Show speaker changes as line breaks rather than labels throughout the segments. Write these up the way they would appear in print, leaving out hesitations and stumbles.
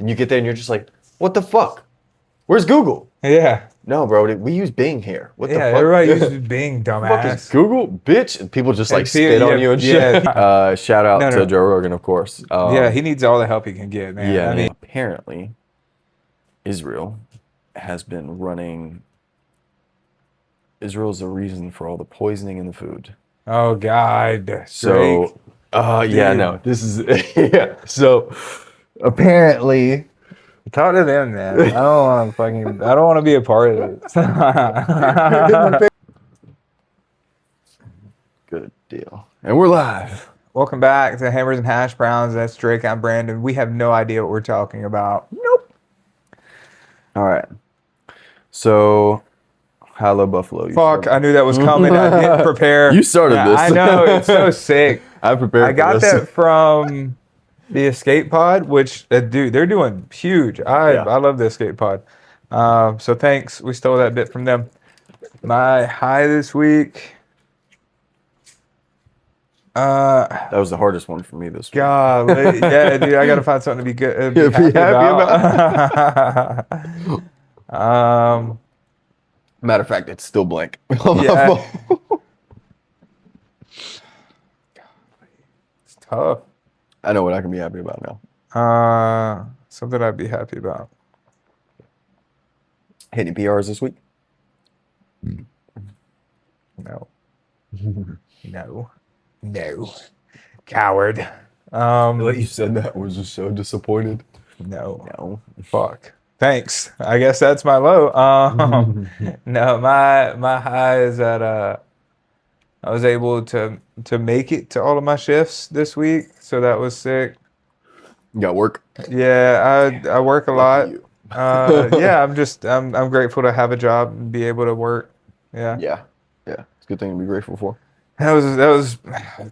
you get there and you're just like, what the fuck? Where's Google?
Yeah.
No, bro, we use Bing here. What the fuck?
Everybody uses Bing, dumbass.
What the fuck is Google, bitch? And people just like
see,
spit on you and shit.
yeah.
Shout out to Joe Rogan, of course.
Yeah, he needs all the help he can get, man.
Yeah,
I mean,
apparently, Israel has been running. Israel's the reason for all the poisoning in the food.
oh God.
So, yeah, no, this is yeah. So, apparently,
Talk to them, man. I don't want to be a part of this.
good deal. And we're live.
Welcome back to Hammers and Hash Browns. That's Drake. I'm Brandon. We have no idea what we're talking about. Nope.
All right. So, hello, Buffalo.
Fuck, I knew that was coming. I didn't prepare.
You started this.
I know, it's so sick.
I prepared.
I got that from the Escape Pod, which dude, they're doing huge. I love the Escape Pod. So thanks. We stole that bit from them. My high this week.
That was the hardest one for me this week.
God, yeah, dude, I gotta find something to be good.
Be happy
about.
Matter of fact, it's still blank.
Yeah. It's tough.
I know what I can be happy about now.
Something I'd be happy about.
Hit any PRs this week?
No. No. Coward.
What you said that was just so disappointed.
No. Fuck. Thanks. I guess that's my low. No, my high is that I was able to make it to all of my shifts this week, so that was sick.
You got work?
Yeah, I work a lot.
You.
Yeah, I'm grateful to have a job and be able to work. Yeah.
It's a good thing to be grateful for.
That was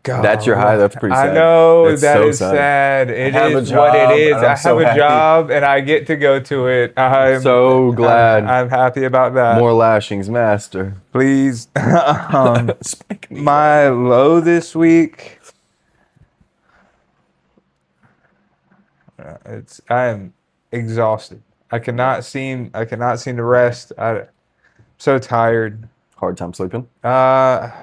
God.
That's your high. That's pretty sad.
I know
that's
that
so
is sad. It is
job,
what it is. I have
so
a
happy.
job and I get to go to it. I'm
so glad.
I'm happy about that.
More lashings, master.
Please.
Spank me.
My low this week. I am exhausted. I cannot seem to rest. I'm so tired.
Hard time sleeping.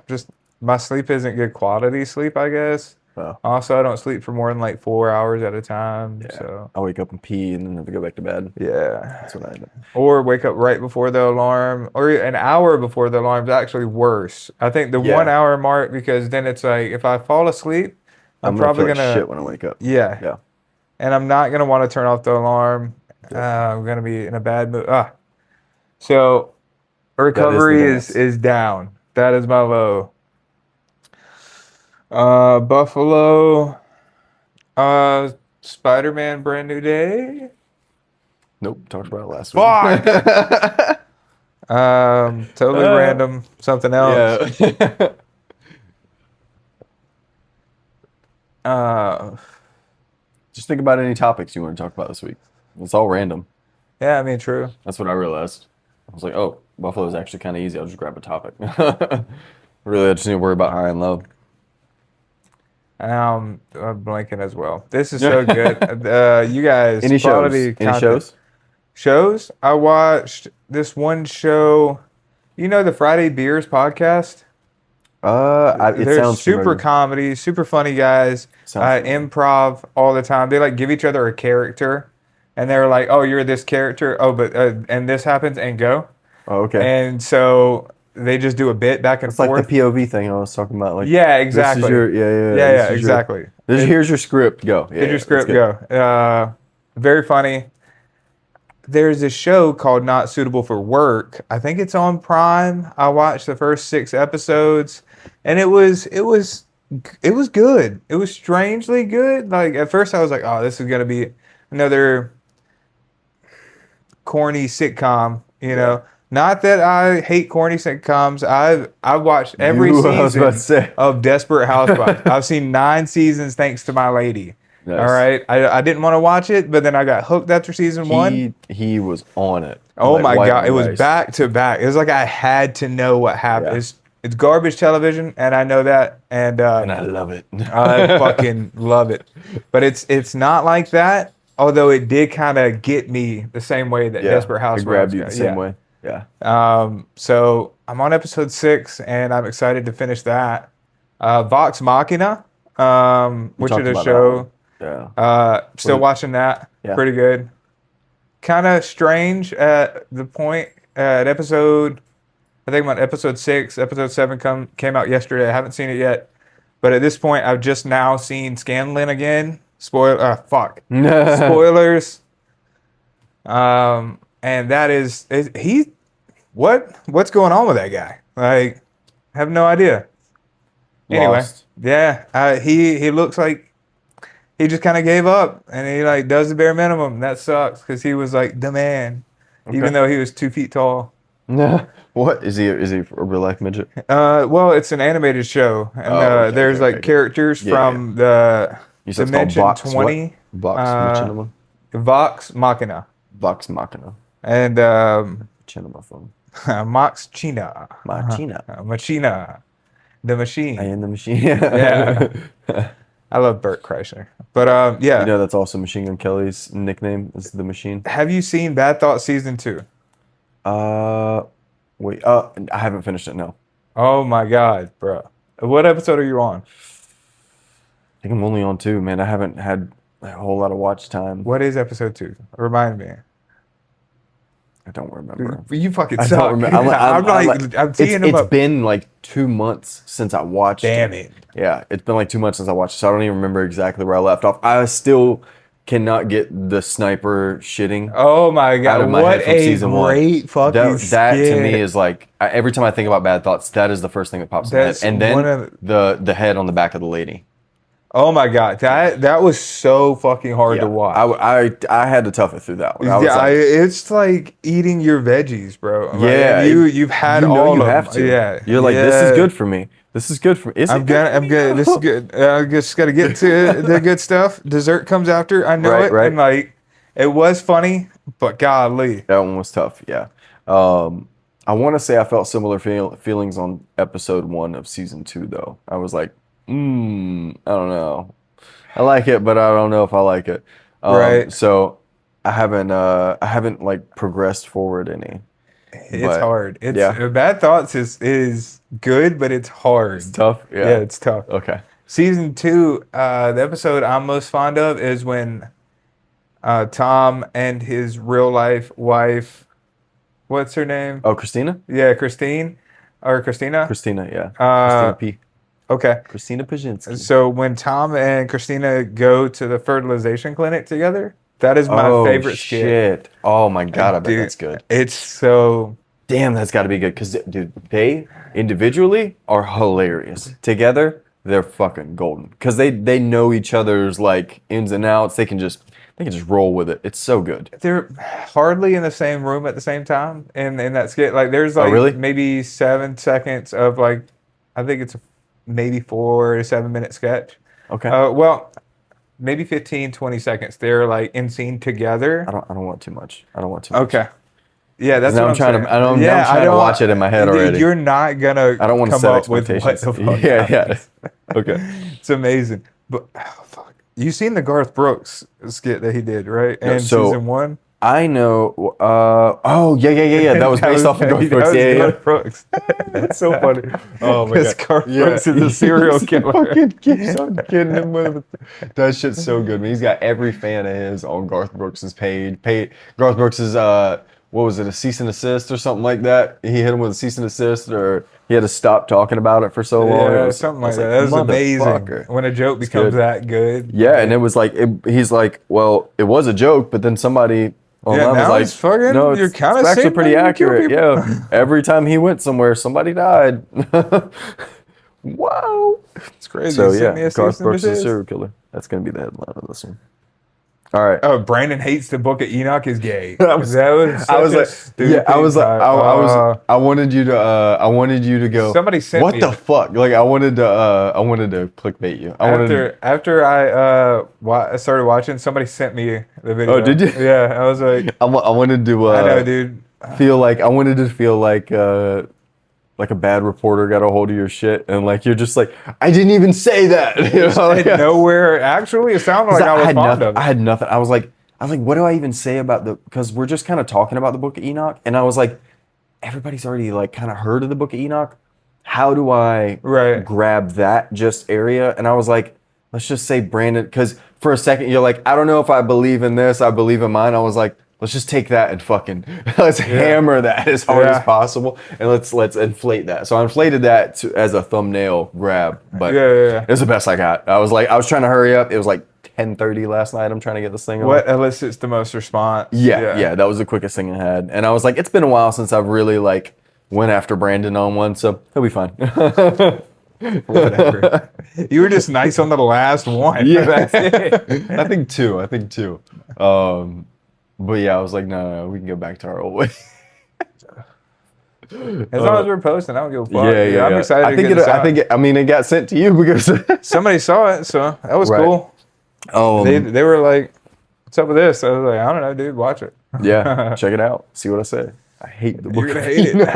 Just my sleep isn't good quality sleep, I guess.
Oh.
Also, I don't sleep for more than like 4 hours at a time.
Yeah.
So
I wake up and pee and then have to go back to bed.
yeah,
That's what I do.
or wake up right before the alarm, or an hour before the alarm is actually worse. I think the 1 hour mark, because then it's like if I fall asleep, I'm probably
feel
gonna
like shit when I wake up.
yeah, and I'm not gonna want to turn off the alarm. I'm gonna be in a bad mood. So recovery is down. That is my low. Buffalo, Spider-Man Brand New Day.
Nope, talked about it last
Fuck.
week.
Totally random. Something else.
Yeah. Just think about any topics you want to talk about this week. It's all random.
Yeah, I mean, true.
That's what I realized. I was like, oh, Buffalo's actually kind of easy. I'll just grab a topic. Really, I just need to worry about high and low.
I'm blanking as well. This is so good. You guys,
Any
quality
shows? Any
content.
shows?
Shows? I watched this one show. You know the Friday Beers podcast?
It
They're
sounds
super
familiar.
comedy, super funny guys.
Sounds familiar.
Improv all the time. They like give each other a character, and they're like, "Oh, you're this character. Oh, but and this happens and go."
Oh, okay.
And so they just do a bit back and
It's like
forth.
the POV thing I was talking about. Like,
Yeah, exactly.
This is your,
Yeah, exactly.
Here's your script. Go. Yeah,
Here's your script. Go. Very funny. There's a show called Not Suitable for Work. I think it's on Prime. I watched the first 6 episodes, and it was good. It was strangely good. Like at first I was like, oh, this is gonna be another corny sitcom, you know. Not that I hate corny sitcoms. I've watched every season of Desperate Housewives. I've seen 9 seasons thanks to my lady.
Nice.
All right. I didn't want to watch it, but then I got hooked after season 1.
He was on it.
Oh
like
my
white
God. It
on
was
rice.
back to back. It was like I had to know what happened.
Yeah.
It's garbage television, and I know that. And
And I love it.
I fucking love it. But it's not like that. Although it did kind of get me the same way that
Yeah,
Desperate
it
Housewives
grabbed you
got.
the same
Yeah.
way. Yeah.
So I'm on episode 6, and I'm excited to finish that. Vox Machina,
We
which is
talked
a
about that one.
show.
Yeah.
Still watching that.
Yeah.
Pretty good. Kind of strange at the point at episode. I think I'm on episode 6. Episode 7 came out yesterday. I haven't seen it yet, but at this point, I've just now seen Scanlan again. Fuck. Spoilers. And that is he. What's going on with that guy? Like, I have no idea. Anyway,
Lost.
yeah, he looks like he just kind of gave up, and he like does the bare minimum. That sucks because he was like the man, even though he was 2 feet tall.
What is he? Is he a real life midget?
Well, it's an animated show, and
Okay,
there's
okay,
like
okay.
characters
Yeah,
from the
You said it's called
Dimension
Vox
20,
what? Vox Machinima?
Vox Machina,
Vox Machina.
and
Machinima phone.
Mox China,
Machina.
Machina, the machine.
I am the machine.
Yeah. I love Burt Kreischer, but yeah.
You know that's also Machine Gun Kelly's nickname is the Machine.
Have you seen Bad Thoughts season 2?
Wait. I haven't finished it. No.
Oh my God, bro! What episode are you on?
I think I'm only on 2, man. I haven't had a whole lot of watch time.
What is episode 2? Remind me.
I don't remember.
You fucking
I
suck.
don't remember.
I'm teeing him
It's
up.
been like 2 months since I watched.
Damn it.
Yeah, it's been like 2 months since I watched it, so I don't even remember exactly where I left off. I still cannot get the sniper shitting
Oh my
out
God!
of my
What
head from
a
season 1.
great fucking
That to
skit.
me is like every time I think about Bad Thoughts, that is the first thing that pops in my head.
That's
And then
one of
the head on the back of the lady.
Oh my God, that was so fucking hard to watch.
I had to tough it through that one. I was like,
it's like eating your veggies, bro. Like,
yeah,
you've had
you know
all
you
of
have
them.
to.
Yeah,
You're like, this is good for me. This is good for me. Is it good for
I'm
me?
good. This is good. I just got to get to the good stuff. Dessert comes after. I know
Right,
it.
right.
And like, it was funny, but golly.
That one was tough. Yeah. I want to say I felt similar feelings on episode 1 of season 2, though. I was like, I don't know. I like it, but I don't know if I like it.
Right.
So I haven't like progressed forward any.
It's
But,
hard. It's
yeah.
Bad Thoughts is good, but it's hard.
It's tough. Yeah.
Yeah, it's tough.
Okay.
Season 2, the episode I'm most fond of is when Tom and his real life wife, what's her name?
Oh, Christina?
Yeah, Christine or Christina.
Christina, yeah.
Uh,
Christina P.
Okay.
Christina Pajinski.
So when Tom and Christina go to the fertilization clinic together, that is my favorite skit.
Shit. Oh my God, I bet
Dude,
that's good.
It's so
Damn, that's got to be good. Because, dude, they individually are hilarious. Together, they're fucking golden. Because they know each other's, like, ins and outs. They can just roll with it. It's so good.
they're hardly in the same room at the same time in that skit. Like there's like
really?
maybe 7 seconds of like I think it's a maybe 4 to 7 minute sketch.
Okay.
Well, maybe 15, 20 seconds. They're like in scene together.
I don't want too much. I don't want too much.
Okay. Yeah, that's
Now
what
I'm trying
saying.
to. I'm trying to watch it in my head
Dude,
already.
You're not gonna.
I don't want to
come
set
up with
expectations.
what the fuck
Yeah,
happens.
yeah. Okay.
It's amazing. But fuck, you seen the Garth Brooks skit that he did, right?
No,
In
so-
season 1.
I know. Oh, yeah. That was based off of Garth Brooks.
That was
Yeah.
Garth Brooks. That's so funny.
Oh my
Because
God.
Garth Brooks is a serial
He
killer.
fucking keeps on getting him with it. That shit's so good, man. He's got every fan of his on Garth Brooks' page. Garth Brooks is what was it, a cease and desist or something like that? He hit him with a cease and desist, or he had to stop talking about it for so long.
Yeah,
It was-
something
I
like
was
that. That was amazing.
"Motherfucker."
When a joke becomes
good.
that good.
Yeah, and it was like he's like, well, it was a joke, but then somebody online was
now
like,
it's fucking-
no,
you're
it's
kinda
actually
saying
pretty
that you kill
accurate.
people.
Yeah, every time he went somewhere, somebody died. Wow,
It's crazy.
so
Send me
yeah,
a
Garth
cease and
Brooks is a
desist.
serial killer. That's gonna be the headline of this one. All right.
Oh, Brandon hates the book of Enoch is gay.
I was
such a
I was like,
stupid
I wanted you to go.
Somebody sent
what
me
the
it.
fuck? Like I wanted to clickbait you.
After I started watching, somebody sent me the video.
Oh, did you?
Yeah, I was like,
I wanted to.
I know, dude.
I wanted to feel like a bad reporter got a hold of your shit, and like you're just like, I didn't even say that. You know?
Nowhere. Actually, it sounded like I was fond of it.
I had nothing. I was like, I was like, what do I even say about because we're just kind of talking about the Book of Enoch, and I was like, everybody's already like kind of heard of the Book of Enoch. How do I
Right.
grab that just area? And I was like, let's just say Brandon, because for a second you're like, I don't know if I believe in this. I believe in mine. I was like, let's just take that and fucking let's hammer that as hard as possible, and let's inflate that. So I inflated that as a thumbnail grab, but it was the best I got. I was trying to hurry up. It was like 10:30 last night. I'm trying to get this thing on.
What elicits the most response?
Yeah, that was the quickest thing I had. And I was like, it's been a while since I've really like went after Brandon on one, so he'll be fine.
Whatever. You were just nice on the last one.
Yeah, that's it. I think two. But yeah, I was like, no, we can go back to our old way.
As long as we're posting, I don't give a fuck.
Yeah.
I'm excited
I think
to get this out.
I mean, it got sent to you because
Somebody saw it, so that was cool. They were like, "What's up with this?" I was like, "I don't know, dude. Watch it."
Yeah, check it out. See what I say. I hate the book.
You're gonna hate it.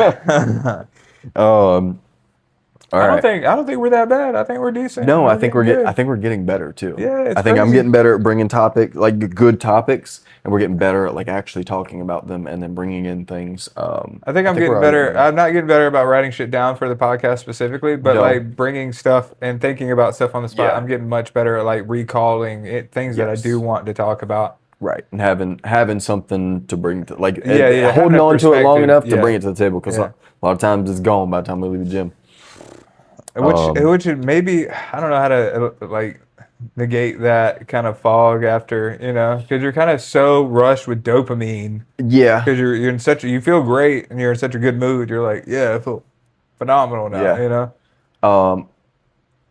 All right.
I don't think we're that bad. I think we're decent.
No, I think we're getting better too.
Yeah, it's
I think I'm
crazy.
getting better at bringing good topics, and we're getting better at like actually talking about them and then bringing in things.
I think I'm getting better. I'm not getting better about writing shit down for the podcast specifically, but like bringing stuff and thinking about stuff on the spot. I'm getting much better at like recalling things that I do want to talk about.
Right, and having something to bring to like
having
holding
a
on to it long
perspective.
enough to bring it to the table because
Yeah.
a lot of times it's gone by the time we leave the gym.
Which maybe I don't know how to like negate that kind of fog after, because you're kind of so rushed with dopamine.
Yeah,
Because you're in you feel great and you're in such a good mood. You're like, yeah, I feel phenomenal now.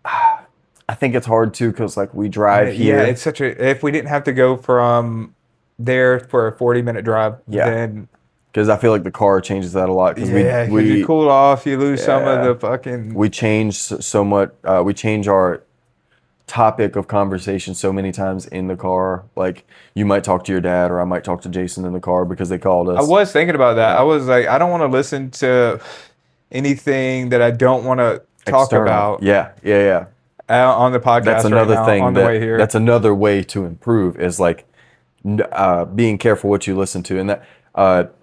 Yeah. I think it's hard too because like we drive here.
Yeah, it's if we didn't have to go from there for a 40-minute drive, then
because I feel like the car changes that a lot. Because
you cool off, you lose some of the fucking.
We change so much. We change our topic of conversation so many times in the car. Like you might talk to your dad, or I might talk to Jason in the car because they called us.
I was thinking about that. I was like, I don't want to listen to anything that I don't want to talk about.
Yeah.
On the podcast.
That's another thing
on the way here.
That's another way to improve is like being careful what you listen to, and that.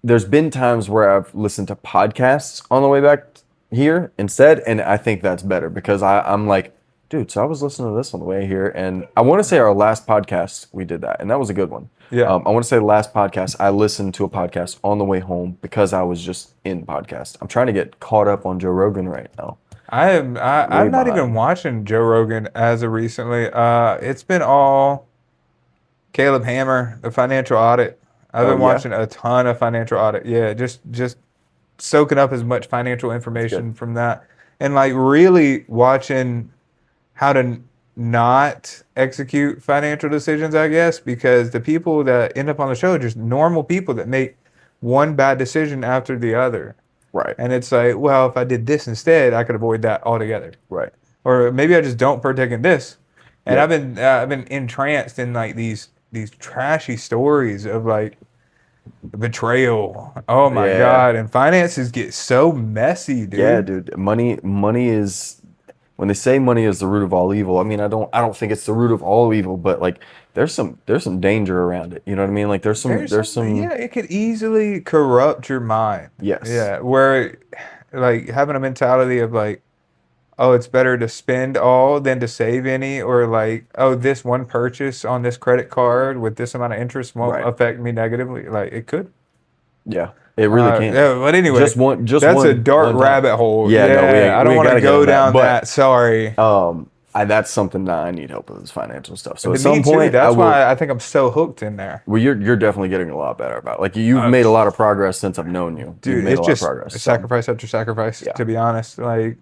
There's been times where I've listened to podcasts on the way back here instead, and I think that's better because I'm like, dude, so I was listening to this on the way here, and I want to say our last podcast we did that, and that was a good one.
Yeah.
I want to say the last podcast I listened to a podcast on the way home because I was just in podcast. I'm trying to get caught up on Joe Rogan right now.
I'm not even watching Joe Rogan as of recently. It's been all Caleb Hammer, the financial audit. I've been watching a ton of financial audit. Yeah, just soaking up as much financial information from that, and like really watching how to not execute financial decisions, I guess, because the people that end up on the show are just normal people that make one bad decision after the other.
Right.
And it's like, well, if I did this instead, I could avoid that altogether.
Right.
Or maybe I just don't partake in this. And I've been entranced in like these trashy stories of like betrayal. Oh my God. And finances get so messy, dude.
Yeah, dude. Money is, when they say money is the root of all evil, I mean, I don't think it's the root of all evil, but like there's some danger around it. You know what I mean? Like there's some
yeah, it could easily corrupt your mind.
Yes.
Yeah, where like having a mentality of like, oh, it's better to spend all than to save any, or like, oh, this one purchase on this credit card with this amount of interest won't affect me negatively. Like it could.
Yeah, it really can.
Yeah, but anyway, that's a dark rabbit hole.
Yeah, no,
I don't want to go down that. Sorry.
That's something that I need help with is financial stuff. So
But
at some
me too,
point,
that's why I think I'm so hooked in there.
Well, you're definitely getting a lot better about it. Like you've made a lot of progress since I've known you.
Dude,
You've made
it's
a lot
just
of progress.
sacrifice after sacrifice. To be honest, like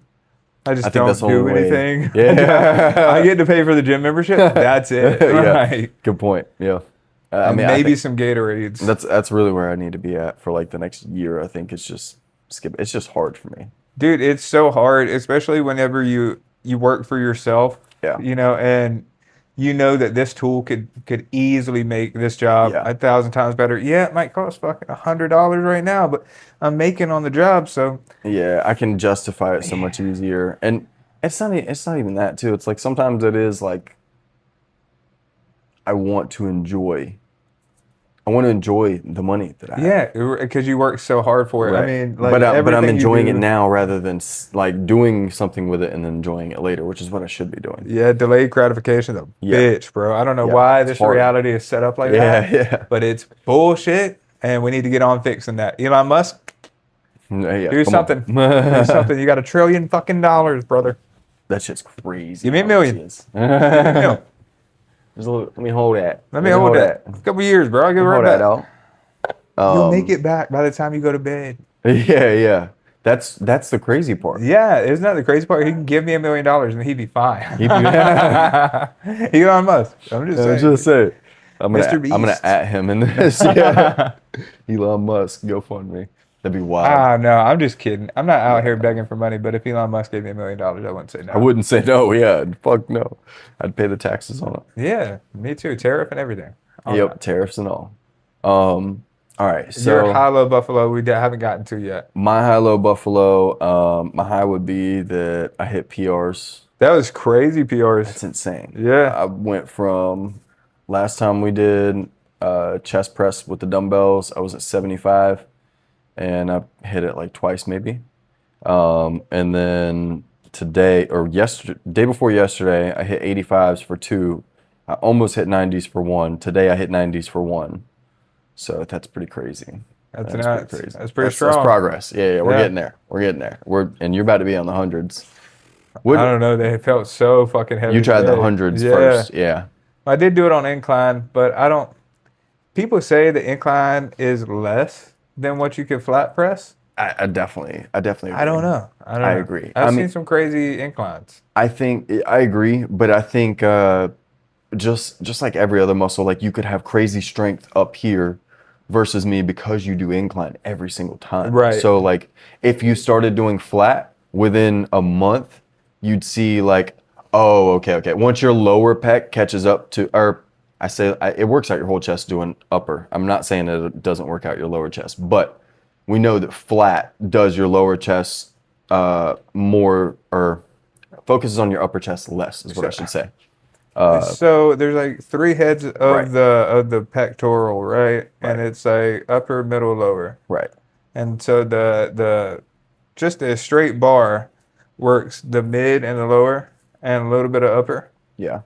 I just
think
don't
that's the
do
only way.
anything.
Yeah.
I get to pay for the gym membership. That's it.
Yeah. Good point. Yeah. I mean,
maybe some Gatorades.
That's really where I need to be at for like the next year. I think it's just hard for me.
Dude, it's so hard, especially whenever you work for yourself.
Yeah.
And you know that this tool could easily make this job 1,000 times better. Yeah, it might cost fucking $100 right now, but I'm making on the job, so
yeah, I can justify it so much easier. And it's not even that too. It's like sometimes it is like I want to enjoy. I want to enjoy the money that I have.
Yeah, because you work so hard for it. I
Right.
mean, like,
but I'm
everything you
enjoying it
do-
now rather than like doing something with it and then enjoying it later, which is what I should be doing.
Yeah, delayed gratification is a
Yeah.
bitch, bro. I don't know
Yeah,
why
it's
this
hard.
reality is set up like
Yeah,
that,
yeah.
but it's bullshit, and we need to get on fixing that. Elon Musk,
Yeah,
do
come
something.
on.
Do something. You got $1 trillion fucking dollars, brother.
That shit's crazy.
Give me $1
how much
million.
it is.
Give me $1 million.
Just let me hold that.
Let me hold that. A couple years, bro. I'll give it right
Hold
back.
that out.
You'll make it back by the time you go to bed.
Yeah, yeah. That's the crazy part.
Yeah, isn't that the crazy part? He can give me $1 million and he'd be fine.
He'd be-
Elon Musk. I'm just
I was
saying.
just saying. I'm
Mr.
gonna
Beast.
at him in this. Yeah. Elon Musk, go fund me. That'd be wild.
Ah, no, I'm just kidding. I'm not out here begging for money, but if Elon Musk gave me $1 million, I wouldn't say no.
I wouldn't say no. Yeah, fuck no. I'd pay the taxes on it.
Yeah, me too. Tariff and everything. All
Yep,
that.
tariffs and all. All right,
Your
so
high-low buffalo we haven't gotten to yet.
my high-low buffalo. My high would be that I hit PRs.
That was crazy PRs.
That's insane.
Yeah.
I went from last time we did chest press with the dumbbells. I was at 75, and I hit it like twice maybe. And then today or yesterday, day before yesterday, I hit 85s for 2. I almost hit 90s for 1. Today I hit 90s for 1. So that's pretty crazy.
That's
pretty
nuts.
crazy.
That's pretty
That's
strong.
progress. Yeah, we're
Yeah.
getting there. We're getting there. And you're about to be on the hundreds.
I don't know. They felt so fucking heavy.
You tried the
today.
hundreds
Yeah.
first. Yeah.
I did do it on incline, but I don't. People say the incline is less than what you can flat press.
I definitely agree.
I don't know. I don't
I
know.
agree.
I've
I
seen
mean-
some crazy inclines.
I agree, but I think just like every other muscle, like you could have crazy strength up here versus me because you do incline every single time.
Right.
So like if you started doing flat within a month, you'd see like, oh, okay. Once your lower pec catches up to, or it works out your whole chest doing upper. I'm not saying that it doesn't work out your lower chest, but we know that flat does your lower chest more, or focuses on your upper chest less, is what I should say.
So there's like 3 heads of
Right.
the pectoral, right? And
Right.
it's like upper, middle, lower.
Right.
And so the just a straight bar works the mid and the lower and a little bit of upper.
Yeah.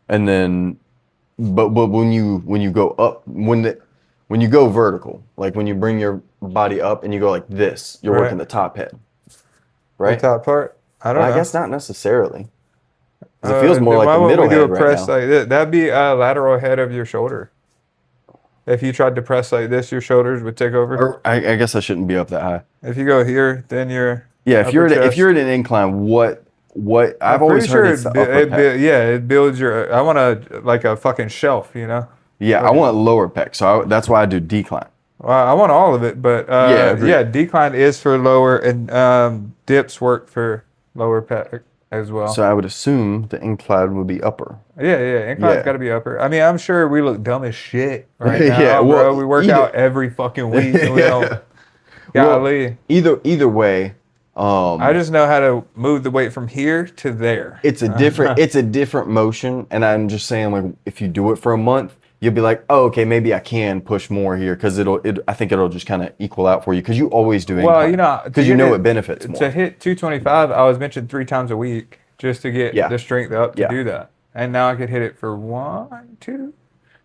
And then, but when you go up, when you go vertical, like when you bring your body up and you go like this, you're
Right.
working the top head.
The
Right?
top part. I don't
Well,
know.
I guess not necessarily. 'Cause it feels more
Then
like
why
the
wouldn't
middle
we do
head
a
right
press
now.
like this? That'd be a lateral head of your shoulder. If you tried to press like this, your shoulders would take over.
Or I guess I shouldn't be up that high.
If you go here, then you're
Yeah, if
upper
if
chest.
you're at an incline, what I've
I'm
always
pretty
heard
sure
it's the upper pec.
it builds your. I want to like a fucking shelf, you know.
Yeah, I want lower pec, so that's why I do decline.
Well, I want all of it, but
Yeah, agreed.
decline is for lower, and dips work for lower pec as well.
So I would assume the incline would be upper.
yeah, incline's
Yeah.
got to be upper. I mean, I'm sure we look dumb as shit right now,
Yeah,
bro.
well,
We work
either-
out every fucking week, and we
Yeah.
don't. Golly,
Either way,
I just know how to move the weight from here to there.
it's a different motion, and I'm just saying, like, if you do it for a month, you'll be like, oh, okay, maybe I can push more here because I think it'll just kind of equal out for you because you always do
Well,
incline.
you know,
because you know it benefits more.
To hit 225, I was mentioned 3 times a week just to get
Yeah.
the strength up to
Yeah.
do that. And now I could hit it for 1, 2,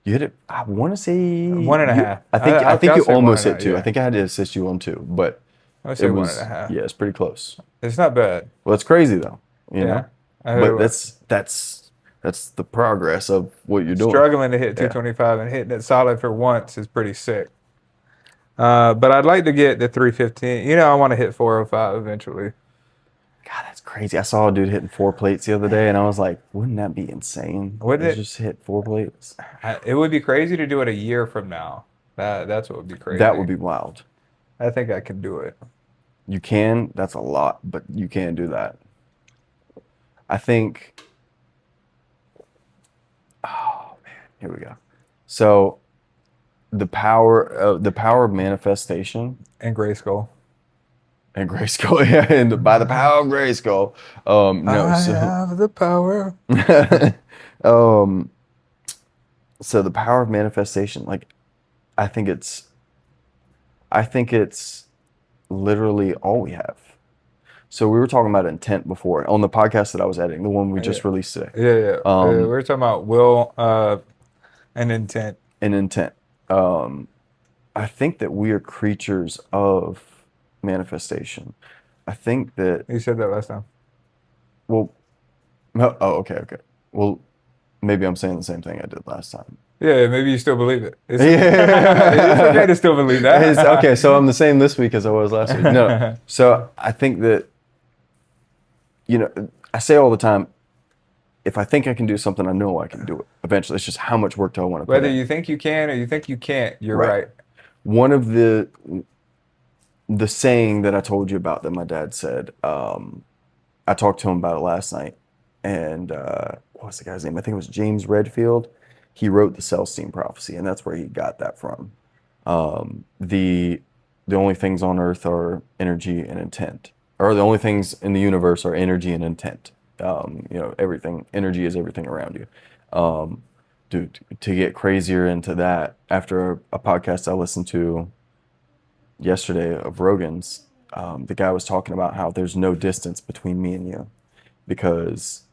You hit it. I want to say
1.5.
I think
I've
you
gotta say
almost
1.5,
hit 2.
yeah.
I think I had to assist you on 2, but
I say
it was
1.5.
yeah, it's pretty close.
It's not bad.
Well, it's crazy though, you
Yeah.
know.
I
But
was
that's the progress of what you're doing.
struggling to hit 225 and hitting it solid for once is pretty sick. But I'd like to get the 315. You know, I want to hit 405 eventually.
God, that's crazy. I saw a dude hitting 4 plates the other day, and I was like, wouldn't that be insane?
Wouldn't
To
it?
just hit 4 plates?
It would be crazy to do it a year from now. That's what would be crazy.
That would be wild.
I think I can do it.
You can. That's a lot, but you can do that. I think. Oh man, here we go. So, the power of manifestation
And Grayskull.
and Grayskull, yeah, and by the power of Grayskull. No,
I
so
have the power.
So the power of manifestation, like, I think it's, I think it's literally all we have. So we were talking about intent before on the podcast that I was editing, the one we just
Yeah.
released today.
Yeah. We're talking about will and intent.
And intent. I think that we are creatures of manifestation. I think that,
You said that last time.
well, okay. Well, maybe I'm saying the same thing I did last time.
Yeah, maybe you still believe it. It's,
Yeah.
it's okay to still believe that.
Okay, so I'm the same this week as I was last week. No. So I think that, I say all the time, if I think I can do something, I know I can do it. Eventually, it's just how much work do I want to put
Whether
in.
you think you can or you think you can't, you're
Right.
right.
One of the saying that I told you about that my dad said, I talked to him about it last night, and what was the guy's name? I think it was James Redfield. He wrote the Celestine Prophecy, and that's where he got that from. The only things on earth are energy and intent, or the only things in the universe are energy and intent. Everything, energy is everything around you. Dude, to get crazier into that, after a podcast I listened to yesterday of Rogan's, the guy was talking about how there's no distance between me and you, because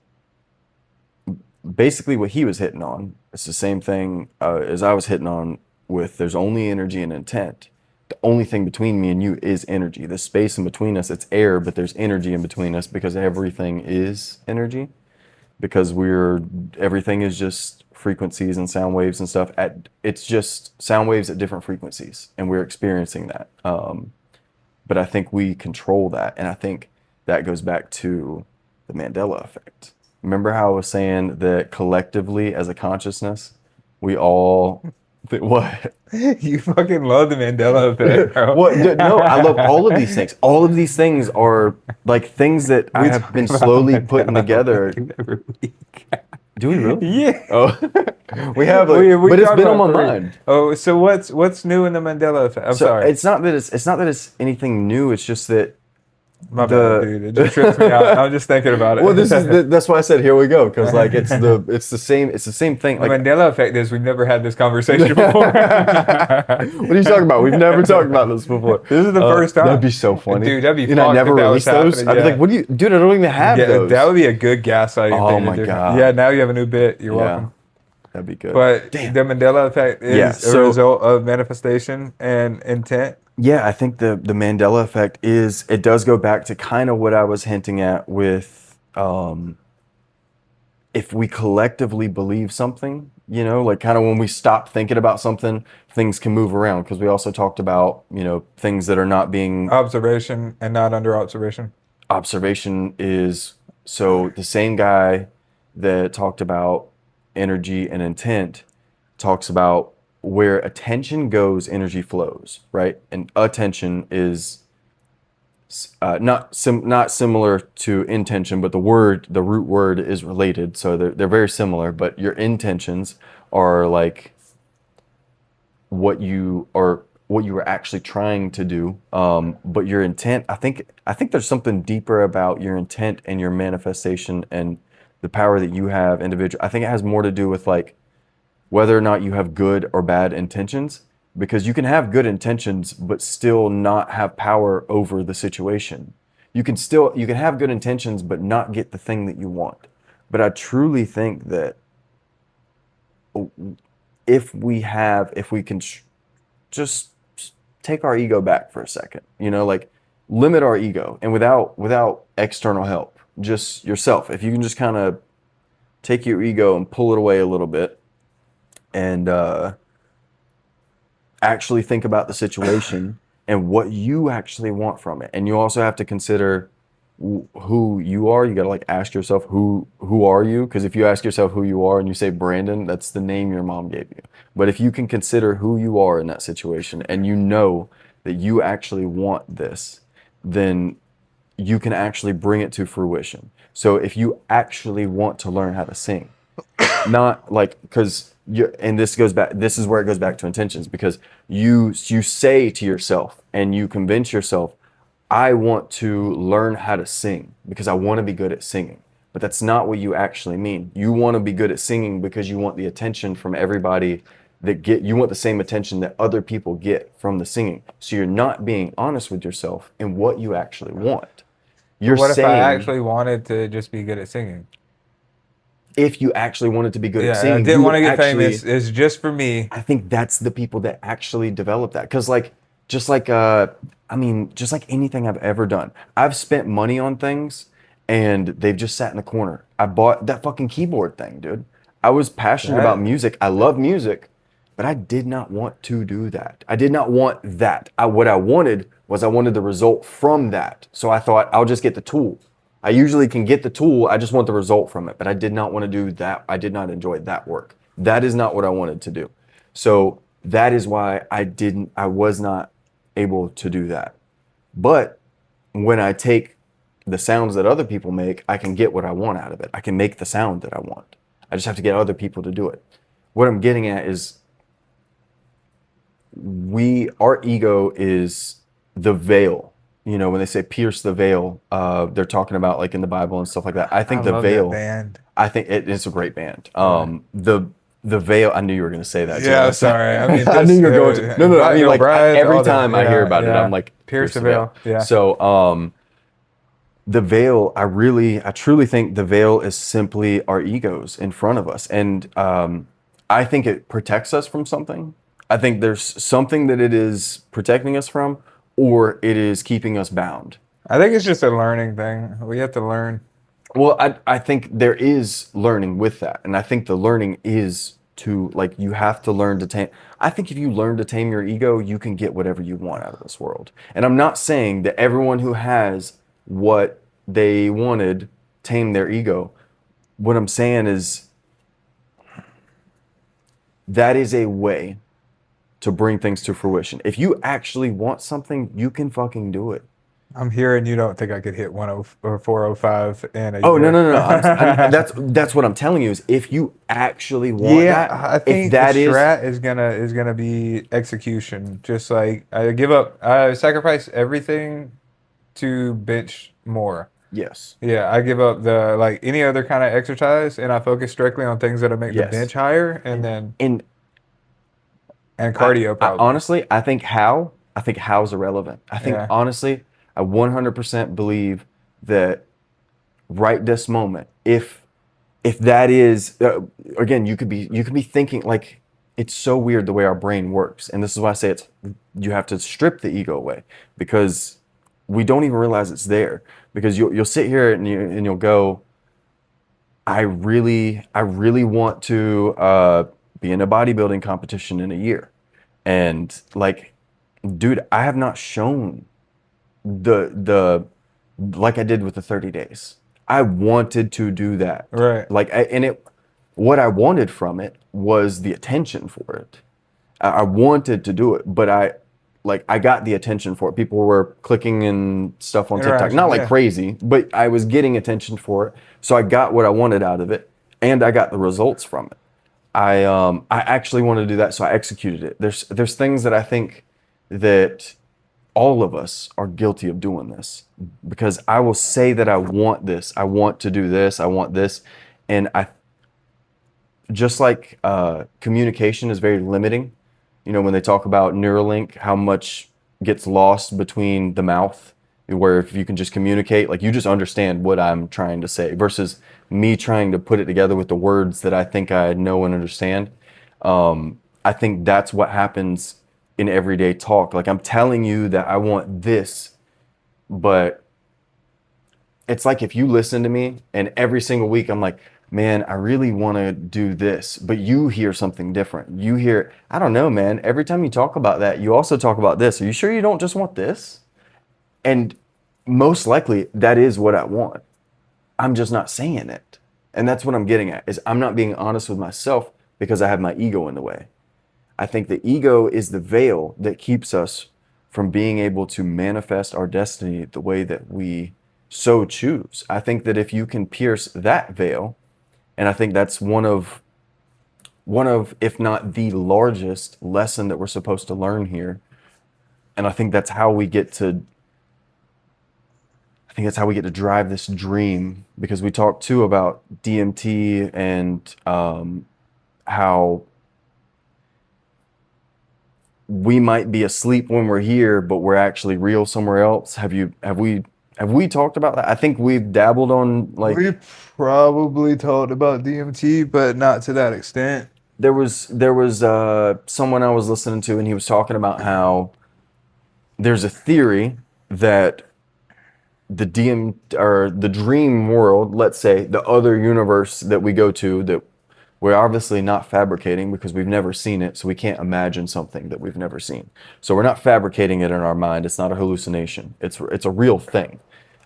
basically what he was hitting on, it's the same thing as I was hitting on with there's only energy and intent. The only thing between me and you is energy. The space in between us, it's air, but there's energy in between us because everything is energy. Because everything is just frequencies and sound waves and stuff. It's just sound waves at different frequencies, and we're experiencing that. But I think we control that, and I think that goes back to the Mandela effect. Remember how I was saying that collectively, as a consciousness, we all what?
You fucking love the Mandela effect, bro.
No, I love all of these things. All of these things are like things that I have been slowly putting together.
Every week.
Do we really?
Yeah.
Oh, we have, but it's been on my mind.
Oh, so what's new in the Mandela effect? I'm sorry.
It's not that it's anything new. It's just that
My bad, dude. It just trips me out. I'm just thinking about it.
well, that's why I said here we go, because like it's the same thing.
The
Like,
Mandela effect is we've never had this conversation before.
what are you talking about? We've never talked about this before.
This is the first time.
That'd be so funny,
dude. That'd be.
And I never
if that
released
was
those.
happening,
I'd be
yeah.
like, what do you, dude? I don't even have
Yeah,
those.
that would be a good gaslighting
Oh
thing to
my
do.
God.
Yeah, now you have a new bit. You're
Yeah.
welcome.
That'd be good.
But
Damn.
the Mandela effect is
Yeah,
a result of manifestation and intent.
Yeah, I think the Mandela effect it does go back to kind of what I was hinting at with if we collectively believe something, like kind of when we stop thinking about something, things can move around, because we also talked about, things that are not being
Observation and not under observation.
observation is, so the same guy that talked about energy and intent talks about where attention goes, energy flows, right? And attention is not similar to intention, but the root word is related, so they're very similar. But your intentions are like what you were actually trying to do. But your intent, I think there's something deeper about your intent and your manifestation and the power that you have individual. I think it has more to do with like whether or not you have good or bad intentions, because you can have good intentions but still not have power over the situation. You can have good intentions but not get the thing that you want. But I truly think that if we can just take our ego back for a second, like limit our ego, and without external help, just yourself. If you can just kind of take your ego and pull it away a little bit, and actually think about the situation and what you actually want from it. And you also have to consider who you are. You got to like ask yourself, who are you? Because if you ask yourself who you are and you say Brandon, that's the name your mom gave you. But if you can consider who you are in that situation, and you know that you actually want this, then you can actually bring it to fruition. So if you actually want to learn how to sing, not like, because this is where it goes back to intentions, because you say to yourself and you convince yourself, I want to learn how to sing because I want to be good at singing. but that's not what you actually mean. You want to be good at singing because you want the attention from everybody you want the same attention that other people get from the singing. So you're not being honest with yourself in what you actually want. You're
What if I
saying,
actually wanted to just be good at singing?
if you actually wanted to be good at
Yeah, I
singing,
didn't
you
want
would
to get
actually,
famous. It's just for me.
I think that's the people that actually develop that. Because just like anything I've ever done, I've spent money on things and they've just sat in the corner. I bought that fucking keyboard thing, dude. I was passionate about
That
music. I love music, but I did not want to do that. I did not want that. What I wanted was I wanted the result from that. So I thought I'll just get the tool. I usually can get the tool. I just want the result from it. But I did not want to do that. I did not enjoy that work. That is not what I wanted to do. So that is why I was not able to do that. But when I take the sounds that other people make, I can get what I want out of it. I can make the sound that I want. I just have to get other people to do it. What I'm getting at is our ego is the veil. You know, when they say pierce the veil, they're talking about like in the Bible and stuff like that. I think
I
the
love
veil.
that band.
I think it's a great band. The veil. I knew you were going to say that.
Yeah,
Too.
sorry. I mean,
I knew you were going to. No. I mean, like every time I hear about it, I'm like
Pierce the veil. Yeah.
So, the veil. I truly think the veil is simply our egos in front of us, and I think it protects us from something. I think there's something that it is protecting us from, or it is keeping us bound.
I think it's just a learning thing. We have to learn.
Well, I think there is learning with that. And I think the learning is to, like, you have to learn to tame. I think if you learn to tame your ego, you can get whatever you want out of this world. And I'm not saying that everyone who has what they wanted tame their ego. What I'm saying is that is a way to bring things to fruition. If you actually want something, you can fucking do it.
I'm hearing you don't think I could hit 10 or 405 in a
Oh,
year.
no. That's what I'm telling you is if you actually want
Yeah,
that,
I think
if that
the
is,
strat is gonna be execution. Just like I sacrifice everything to bench more.
yes,
Yeah, I give up the like any other kind of exercise, and I focus strictly on things that'll make the
yes.
bench higher, and
And
cardio probably.
honestly, I think how's irrelevant. I think
Yeah.
honestly, I 100% believe that right this moment, if that is again, you could be thinking like it's so weird the way our brain works, and this is why I say you have to strip the ego away because we don't even realize it's there. Because you'll sit here and you'll go, I really want to be in a bodybuilding competition in a year, and like, dude, I have not shown the like I did with the 30 days. I wanted to do that.
Right.
Like, what I wanted from it was the attention for it. I wanted to do it, but I got the attention for it. People were clicking and stuff on TikTok,
Interaction,
not like
yeah.
crazy, but I was getting attention for it. So I got what I wanted out of it, and I got the results from it. I actually wanted to do that, so I executed it. There's things that I think that all of us are guilty of doing this, because I will say that I want this, I want to do this, I want this, and I just like communication is very limiting. You know, when they talk about Neuralink, how much gets lost between the mouth, where if you can just communicate, like you just understand what I'm trying to say versus me trying to put it together with the words that I think I know and understand. I think that's what happens in everyday talk. Like I'm telling you that I want this, but it's like if you listen to me and every single week I'm like, man, I really want to do this, but you hear something different. You hear, I don't know, man, every time you talk about that, you also talk about this. Are you sure you don't just want this? And most likely that is what I want. I'm just not saying it. And that's what I'm getting at, is I'm not being honest with myself because I have my ego in the way. I think the ego is the veil that keeps us from being able to manifest our destiny the way that we so choose. I think that if you can pierce that veil, and I think that's one of, if not the largest lesson that we're supposed to learn here. And I think that's how we get to think that's how we get to drive this dream, because we talked too about DMT and how we might be asleep when we're here, but we're actually real somewhere else. Have we talked about that? I think we've dabbled on, like,
We probably talked about DMT, but not to that extent.
there was someone I was listening to, and he was talking about how there's a theory that the dream world, let's say the other universe that we go to, that we're obviously not fabricating because we've never seen it, so we can't imagine something that we've never seen. So we're not fabricating it in our mind. It's not a hallucination. It's a real thing.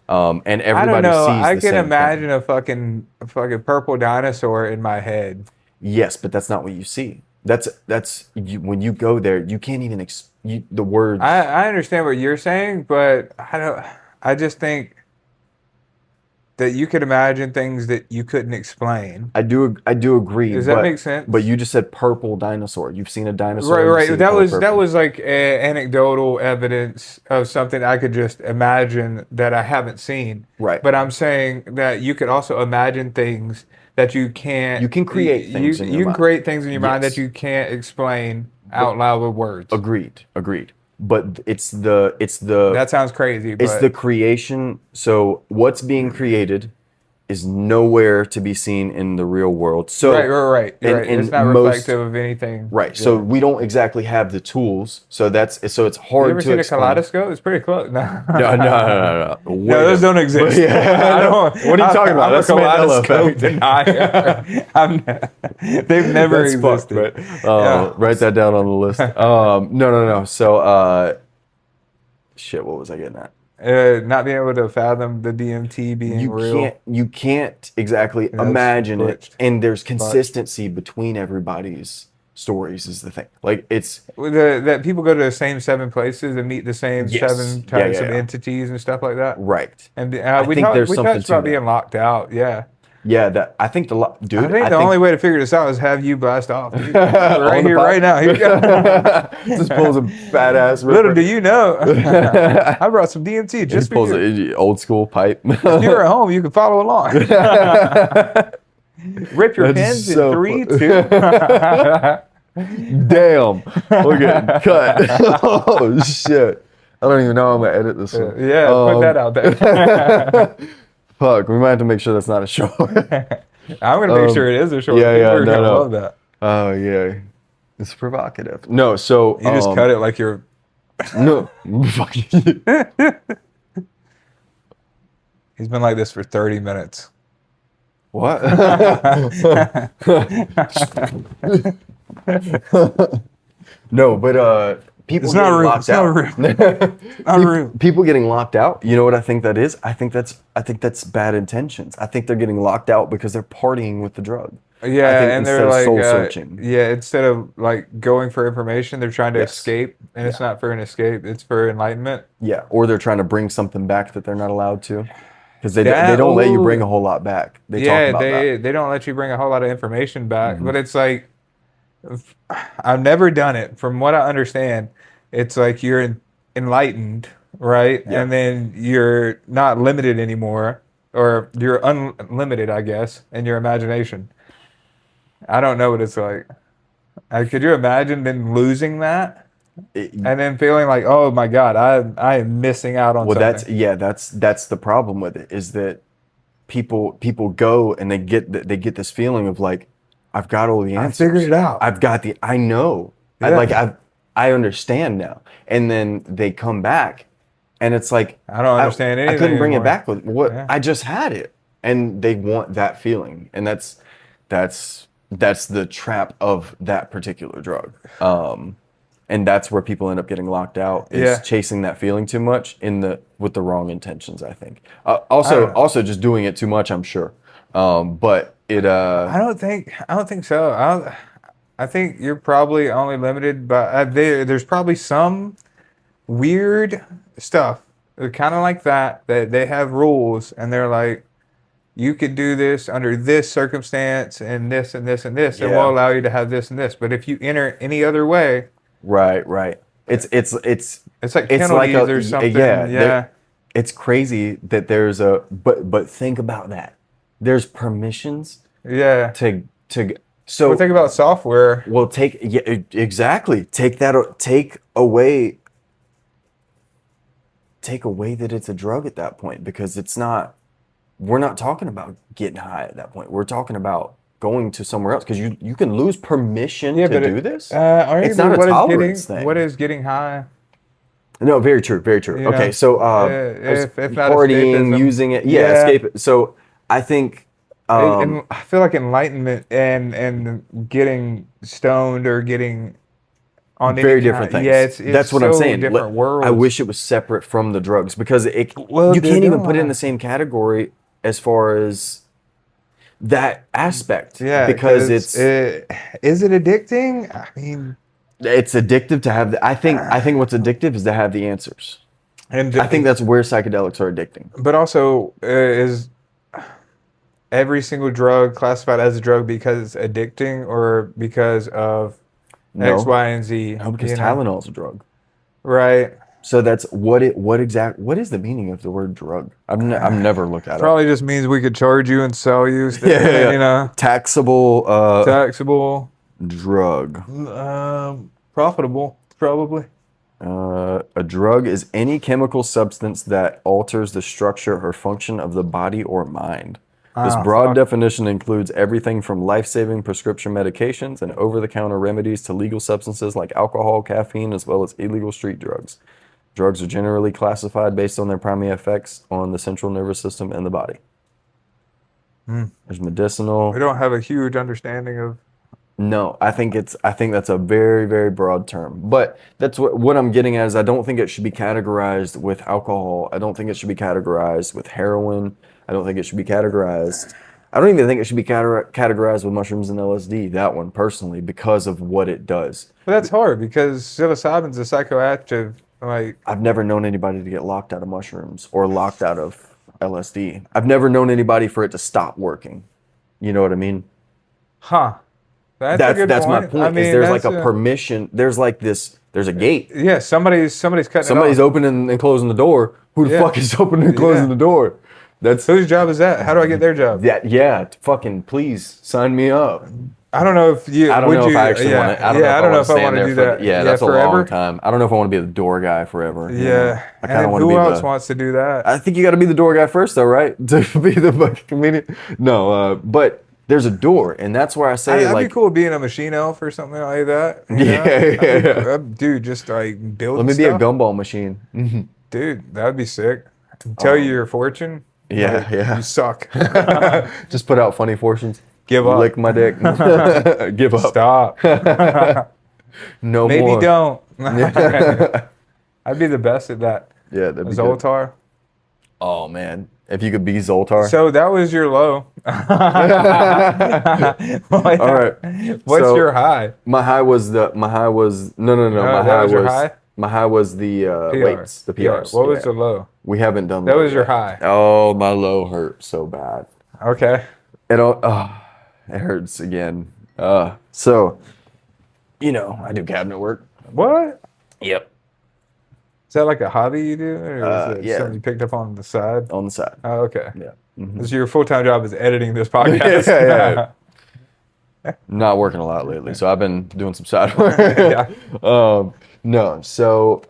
And
I don't
everybody
know.
sees
I
the
can
same
imagine
thing.
a fucking purple dinosaur in my head.
Yes, but that's not what you see. That's you, when you go there, you can't even the words.
I understand what you're saying, but I just think that you could imagine things that you couldn't explain.
I do agree.
Does that make sense?
But you just said purple dinosaur. You've seen a dinosaur.
Right,
you've
right.
seen
That
color
was
purple.
like anecdotal evidence of something I could just imagine that I haven't seen.
Right.
But I'm saying that you could also imagine things that you can't.
You can create things in your
You can
mind.
create things in your mind
Yes.
that you can't explain out loud with words.
Agreed. But it's the
That sounds crazy. But
it's the creation. So what's being created is nowhere to be seen in the real world. So
right. You're right. It's not reflective of anything.
Right.
Yeah.
So we don't exactly have the tools. So it's
You
hard
ever
to
seen
explain.
a kaleidoscope? It's pretty close. No.
No.
No, those don't exist.
Yeah,
I don't,
what are you talking about?
I'm
That's
a
Mandela
kaleidoscope
effect.
denier. They've never
That's fucked,
existed.
right?
Yeah.
Write that down on the list. No. So, shit. What was I getting at?
Not being able to fathom the DMT being real.
You can't exactly
That's
imagine it,
glitched.
and there's consistency between everybody's stories is the thing. Like, it's
That people go to the same 7 places and meet the same
Yes.
7 types
Yeah.
of entities and stuff like that.
right.
And we
think there's
touched
something to
about
that.
being locked out. Yeah.
Yeah, that I think dude.
I think the only way to figure this out is have you blast off. Dude.
On
Right
the
here,
pod-
right now. Here you go.
just pulls a fat ass.
Little do you know, I brought some DMT just
Just
for
pulls
you.
an old school pipe.
If you're at home, you can follow along. Rip your
That's
pins
so
in 3,
fu-
2.
Damn, we're getting cut. Oh shit! I don't even know how I'm gonna edit this one.
Yeah, put that out there.
Fuck, we might have to make sure that's not a short.
I'm gonna make sure it is a short.
yeah,
People are
no,
gonna
no.
love that.
Oh yeah, it's provocative. No, so
You just cut it like you're.
No, fuck you.
He's been like this for 30 minutes.
What? No, but people
It's not
getting
real.
locked
It's not
out.
real. Not real.
People getting locked out. You know what I think that is? I think that's bad intentions. I think they're getting locked out because they're partying with the drug.
Yeah,
I think
and they're
instead of
like,
soul searching.
yeah, instead of like going for information, they're trying to
Yes.
escape, and it's not for an escape; it's for enlightenment.
Yeah, or they're trying to bring something back that they're not allowed to, because they
That-
don't let you
ooh.
bring a whole lot back. They
Yeah,
talk about that.
they don't let you bring a whole lot of information back,
Mm-hmm.
but it's like I've never done it. From what I understand, it's like you're enlightened, right?
Yeah.
And then you're not limited anymore, or you're unlimited, I guess, in your imagination. I don't know what it's like. Could you imagine then losing that and then feeling like, oh my God, I am missing out on
Well,
something.
that's the problem with it, is that people go and they get this feeling of like, I've got all the
I
answers.
figured it out.
I know.
Yeah.
I understand now. And then they come back, and it's like,
I don't understand
I
anything
couldn't bring
anymore.
it back with what
Yeah.
I just had it, and they want that feeling, and that's the trap of that particular drug. And that's where people end up getting locked out, is
Yeah.
chasing that feeling too much with the wrong intentions, I think.
I don't know.
Also just doing it too much, I'm sure. But it
I don't think so. I think you're probably only limited by there's probably some weird stuff, kind of like that they have rules, and they're like, you could do this under this circumstance and this and this and this, and
Yeah.
we'll allow you to have this and this. But if you enter any other way,
right. It's
it's like
It's like
penalties
a-
or something.
yeah,
Yeah.
it's crazy that there's but think about that. There's permissions
Yeah.
to so
Well, think about software.
well exactly. Take away that it's a drug at that point, because it's not, we're not talking about getting high at that point. We're talking about going to somewhere else, because you can lose permission to do this. It's not a tolerance thing.
What is getting high?
No, very true, very true.
You
Okay,
know,
so
if not
partying,
escapism.
using it,
Yeah.
escape it. So I think
And I feel like enlightenment and getting stoned or getting on
very
any
different
kind,
things.
yeah, it's
That's what I'm
so
saying.
different worlds.
I wish it was separate from the drugs, because
Well,
you
they
can't even
don't.
put it in the same category as far as that aspect.
Yeah,
because
is it addicting? I mean,
it's addictive to have I think what's addictive is to have the answers.
and
I think that's where psychedelics are addicting.
but also is every single drug classified as a drug because it's addicting or because of X,
No,
Y, and Z?
no, because
you know?
Tylenol is a drug.
Right?
So that's what is the meaning of the word drug? I've never looked at it.
Probably just means we could charge you and sell you.
Yeah.
You know,
Taxable
taxable,
drug.
profitable, probably.
A drug is any chemical substance that alters the structure or function of the body or mind. This broad definition includes everything from life-saving prescription medications and over-the-counter remedies to legal substances like alcohol, caffeine, as well as illegal street drugs. Drugs are generally classified based on their primary effects on the central nervous system and the body. There's medicinal.
We don't have a huge understanding of.
No, I think that's a very, very broad term. But that's what I'm getting at is I don't think it should be categorized with alcohol. I don't think it should be categorized with heroin. I don't think it should be categorized. I don't even think it should be categorized with mushrooms and LSD, that one personally, because of what it does.
But that's hard because psilocybin's a psychoactive. Like,
I've never known anybody to get locked out of mushrooms or locked out of LSD. I've never known anybody for it to stop working. You know what I mean?
huh? That's a good
That's my
point.
point.
I mean,
is there's like
that's
a permission. There's like this. There's a gate.
Yeah, somebody's cutting.
Somebody's
it off.
opening and closing the door. Who the
Yeah.
fuck is opening and closing
Yeah.
the door? That's
Whose job is that? How do I get their job?
that. Yeah, fucking please sign me up.
I don't know if you.
I don't
would
know
you,
if I actually
yeah,
want to. I don't know if I want to
want to
stand
do
there for.
that.
Yeah, that's
forever.
a long time. I don't know if I want to be the door guy forever. you know?
Yeah,
I kind of
and
want to
who
be
else
the.
wants to do that?
I think you got to be the door guy first, though, right? To be the fucking comedian. No, but there's a door, and that's where I say
That'd
like.
be cool being a machine elf or something like that. you know?
Yeah.
Dude, just like build.
Let me be a
stuff.
gumball machine.
Dude, that'd be sick. Tell you your fortune.
Yeah,
Like,
yeah.
You suck.
Just put out funny fortunes.
Give up.
Lick my dick. Give up.
Stop.
No
Maybe
more.
don't. I'd be the best at that.
Yeah, that'd be good.
Zoltar.
Oh man, if you could be Zoltar.
So that was your low.
All right.
What's
So,
your high?
My high was no. My
that
high
was your high?
My high was the weights, the PRs.
What was
Yeah.
the low?
We haven't done
That
low
was your
yet.
high.
Oh, my low hurt so bad.
Okay.
It hurts again. So, I do cabinet work.
What?
Yep.
Is that like a hobby you do? Or is it
Yeah.
something you picked up on the side?
On the side.
Oh, okay.
Yeah. Mhm.
So your full-time job is editing this podcast.
Yeah. Not working a lot lately, so I've been doing some side work.
Yeah.
No, so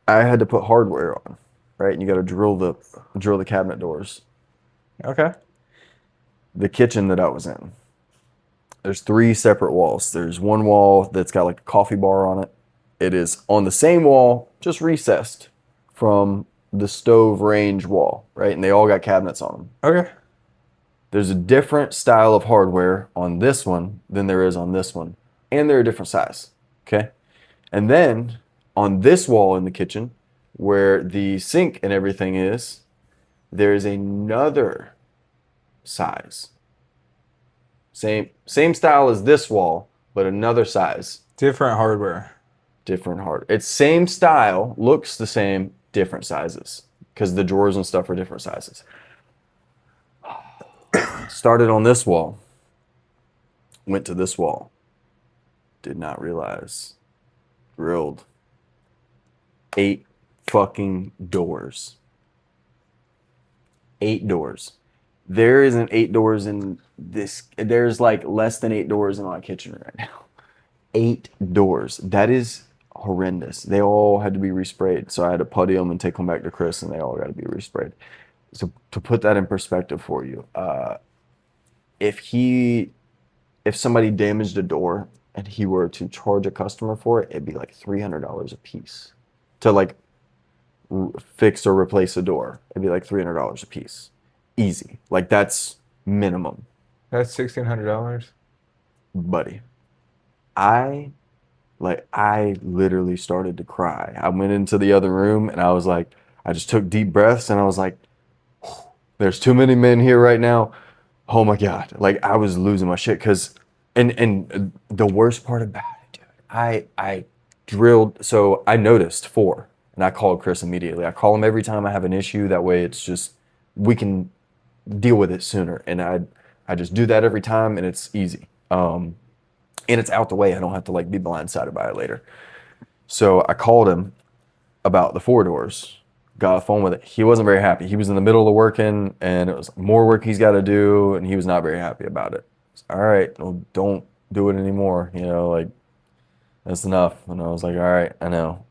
I had to put hardware on, right? And you got to drill the cabinet doors.
Okay.
The kitchen that I was in, there's 3 separate walls. There's one wall that's got like a coffee bar on it. It is on the same wall, just recessed from the stove range wall, right? And they all got cabinets on them.
Okay.
There's a different style of hardware on this one than there is on this one. And they're a different size, okay? And then on this wall in the kitchen, where the sink and everything is, there is another size. Same style as this wall, but another size.
Different hardware.
Different hardware. It's same style, looks the same, different sizes. Because the drawers and stuff are different sizes. Started on this wall. Went to this wall. Did not realize. Drilled 8 fucking doors. 8 doors. There isn't 8 doors in this. There's like less than 8 doors in my kitchen right now. 8 doors. That is horrendous. They all had to be resprayed. So I had to putty them and take them back to Chris, and they all got to be resprayed. So to put that in perspective for you, if somebody damaged a door and he were to charge a customer for it, it'd be like $300 a piece to like fix or replace a door. It'd be like $300 a piece, easy. Like that's minimum.
That's $1,600.
Buddy, I literally started to cry. I went into the other room and I was like, I just took deep breaths and I was like, there's too many men here right now. Oh my God. Like I was losing my shit because, and the worst part about it, dude, I drilled. So I noticed 4 and I called Chris immediately. I call him every time I have an issue. That way it's just, we can deal with it sooner. And I just do that every time and it's easy. And it's out the way. I don't have to like be blindsided by it later. So I called him about the 4 doors, got a phone with it. He wasn't very happy. He was in the middle of working and it was more work he's got to do. And he was not very happy about it. All right, well, don't do it anymore. You know, like that's enough. And I was like, all right, I know.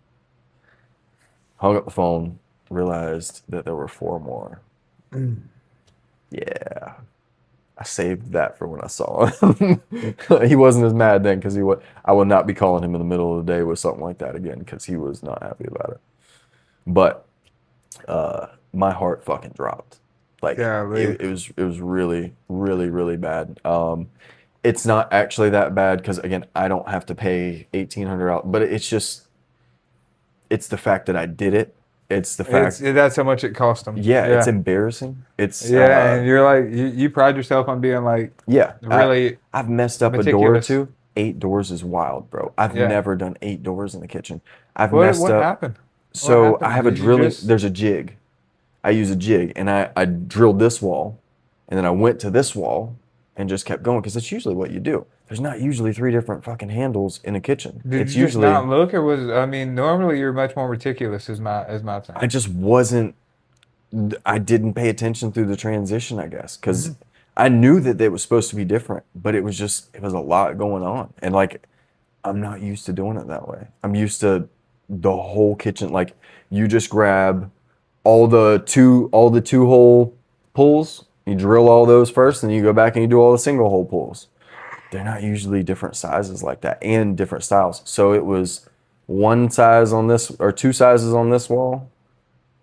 Hung up the phone, realized that there were 4 more. Yeah. I saved that for when I saw him. He wasn't as mad then because I would not be calling him in the middle of the day with something like that again because he was not happy about it. But my heart fucking dropped. Like
Yeah,
it was really, really, really bad. It's not actually that bad because again, I don't have to pay $1,800, but it's the fact that I did it. It's the fact
that's how much it cost them.
yeah, it's embarrassing. It's
and you're like you pride yourself on being like really.
I've messed up
meticulous.
a door or two. 8 doors is wild, bro. I've never done 8 doors in the kitchen. I've messed
What
up.
happened?
So
What happened?
I have a
Did you
drilling.
just-
There's a jig. I use a jig, and I drilled this wall, and then I went to this wall, and just kept going because that's usually what you do. There's not usually 3 different fucking handles in a kitchen.
Did
It's
you just
usually
not look, or was I mean, normally you're much more meticulous, is my thing.
I just wasn't. I didn't pay attention through the transition, I guess, because I knew that it was supposed to be different, but it was a lot going on, and like I'm not used to doing it that way. I'm used to the whole kitchen. Like you just grab all the two hole pulls, you drill all those first, and you go back and you do all the single hole pulls. They're not usually different sizes like that and different styles. So it was 1 size on this or 2 sizes on this wall,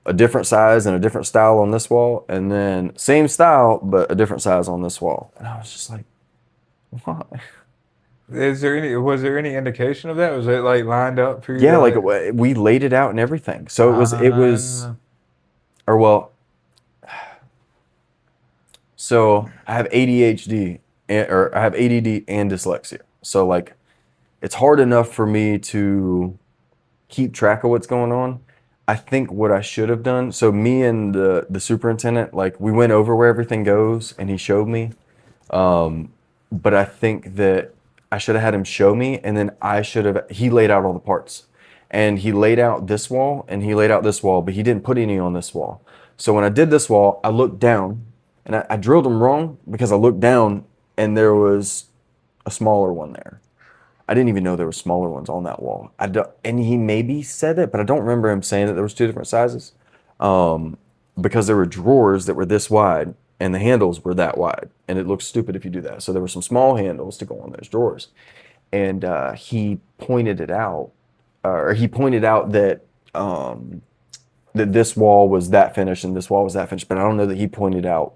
a different size and a different style on this wall, and then same style but a different size on this wall. And I was just like, why?
Was there any indication of that? Was it like lined up for you?
Yeah, like we laid it out and everything. So it was, or well, so I have ADHD or I have ADD and dyslexia. So like, it's hard enough for me to keep track of what's going on. I think what I should have done. So me and the superintendent, like we went over where everything goes, and he showed me. But I think that I should have had him show me, and then he laid out all the parts. And he laid out this wall, and he laid out this wall, but he didn't put any on this wall. So when I did this wall, I looked down, and I drilled them wrong because I looked down, and there was a smaller one there. I didn't even know there were smaller ones on that wall. And he maybe said it, but I don't remember him saying that there was 2 different sizes. Because there were drawers that were this wide, and the handles were that wide, and it looks stupid if you do that. So there were some small handles to go on those drawers, and he pointed it out, or he pointed out that that this wall was that finish and this wall was that finish, but I don't know that he pointed out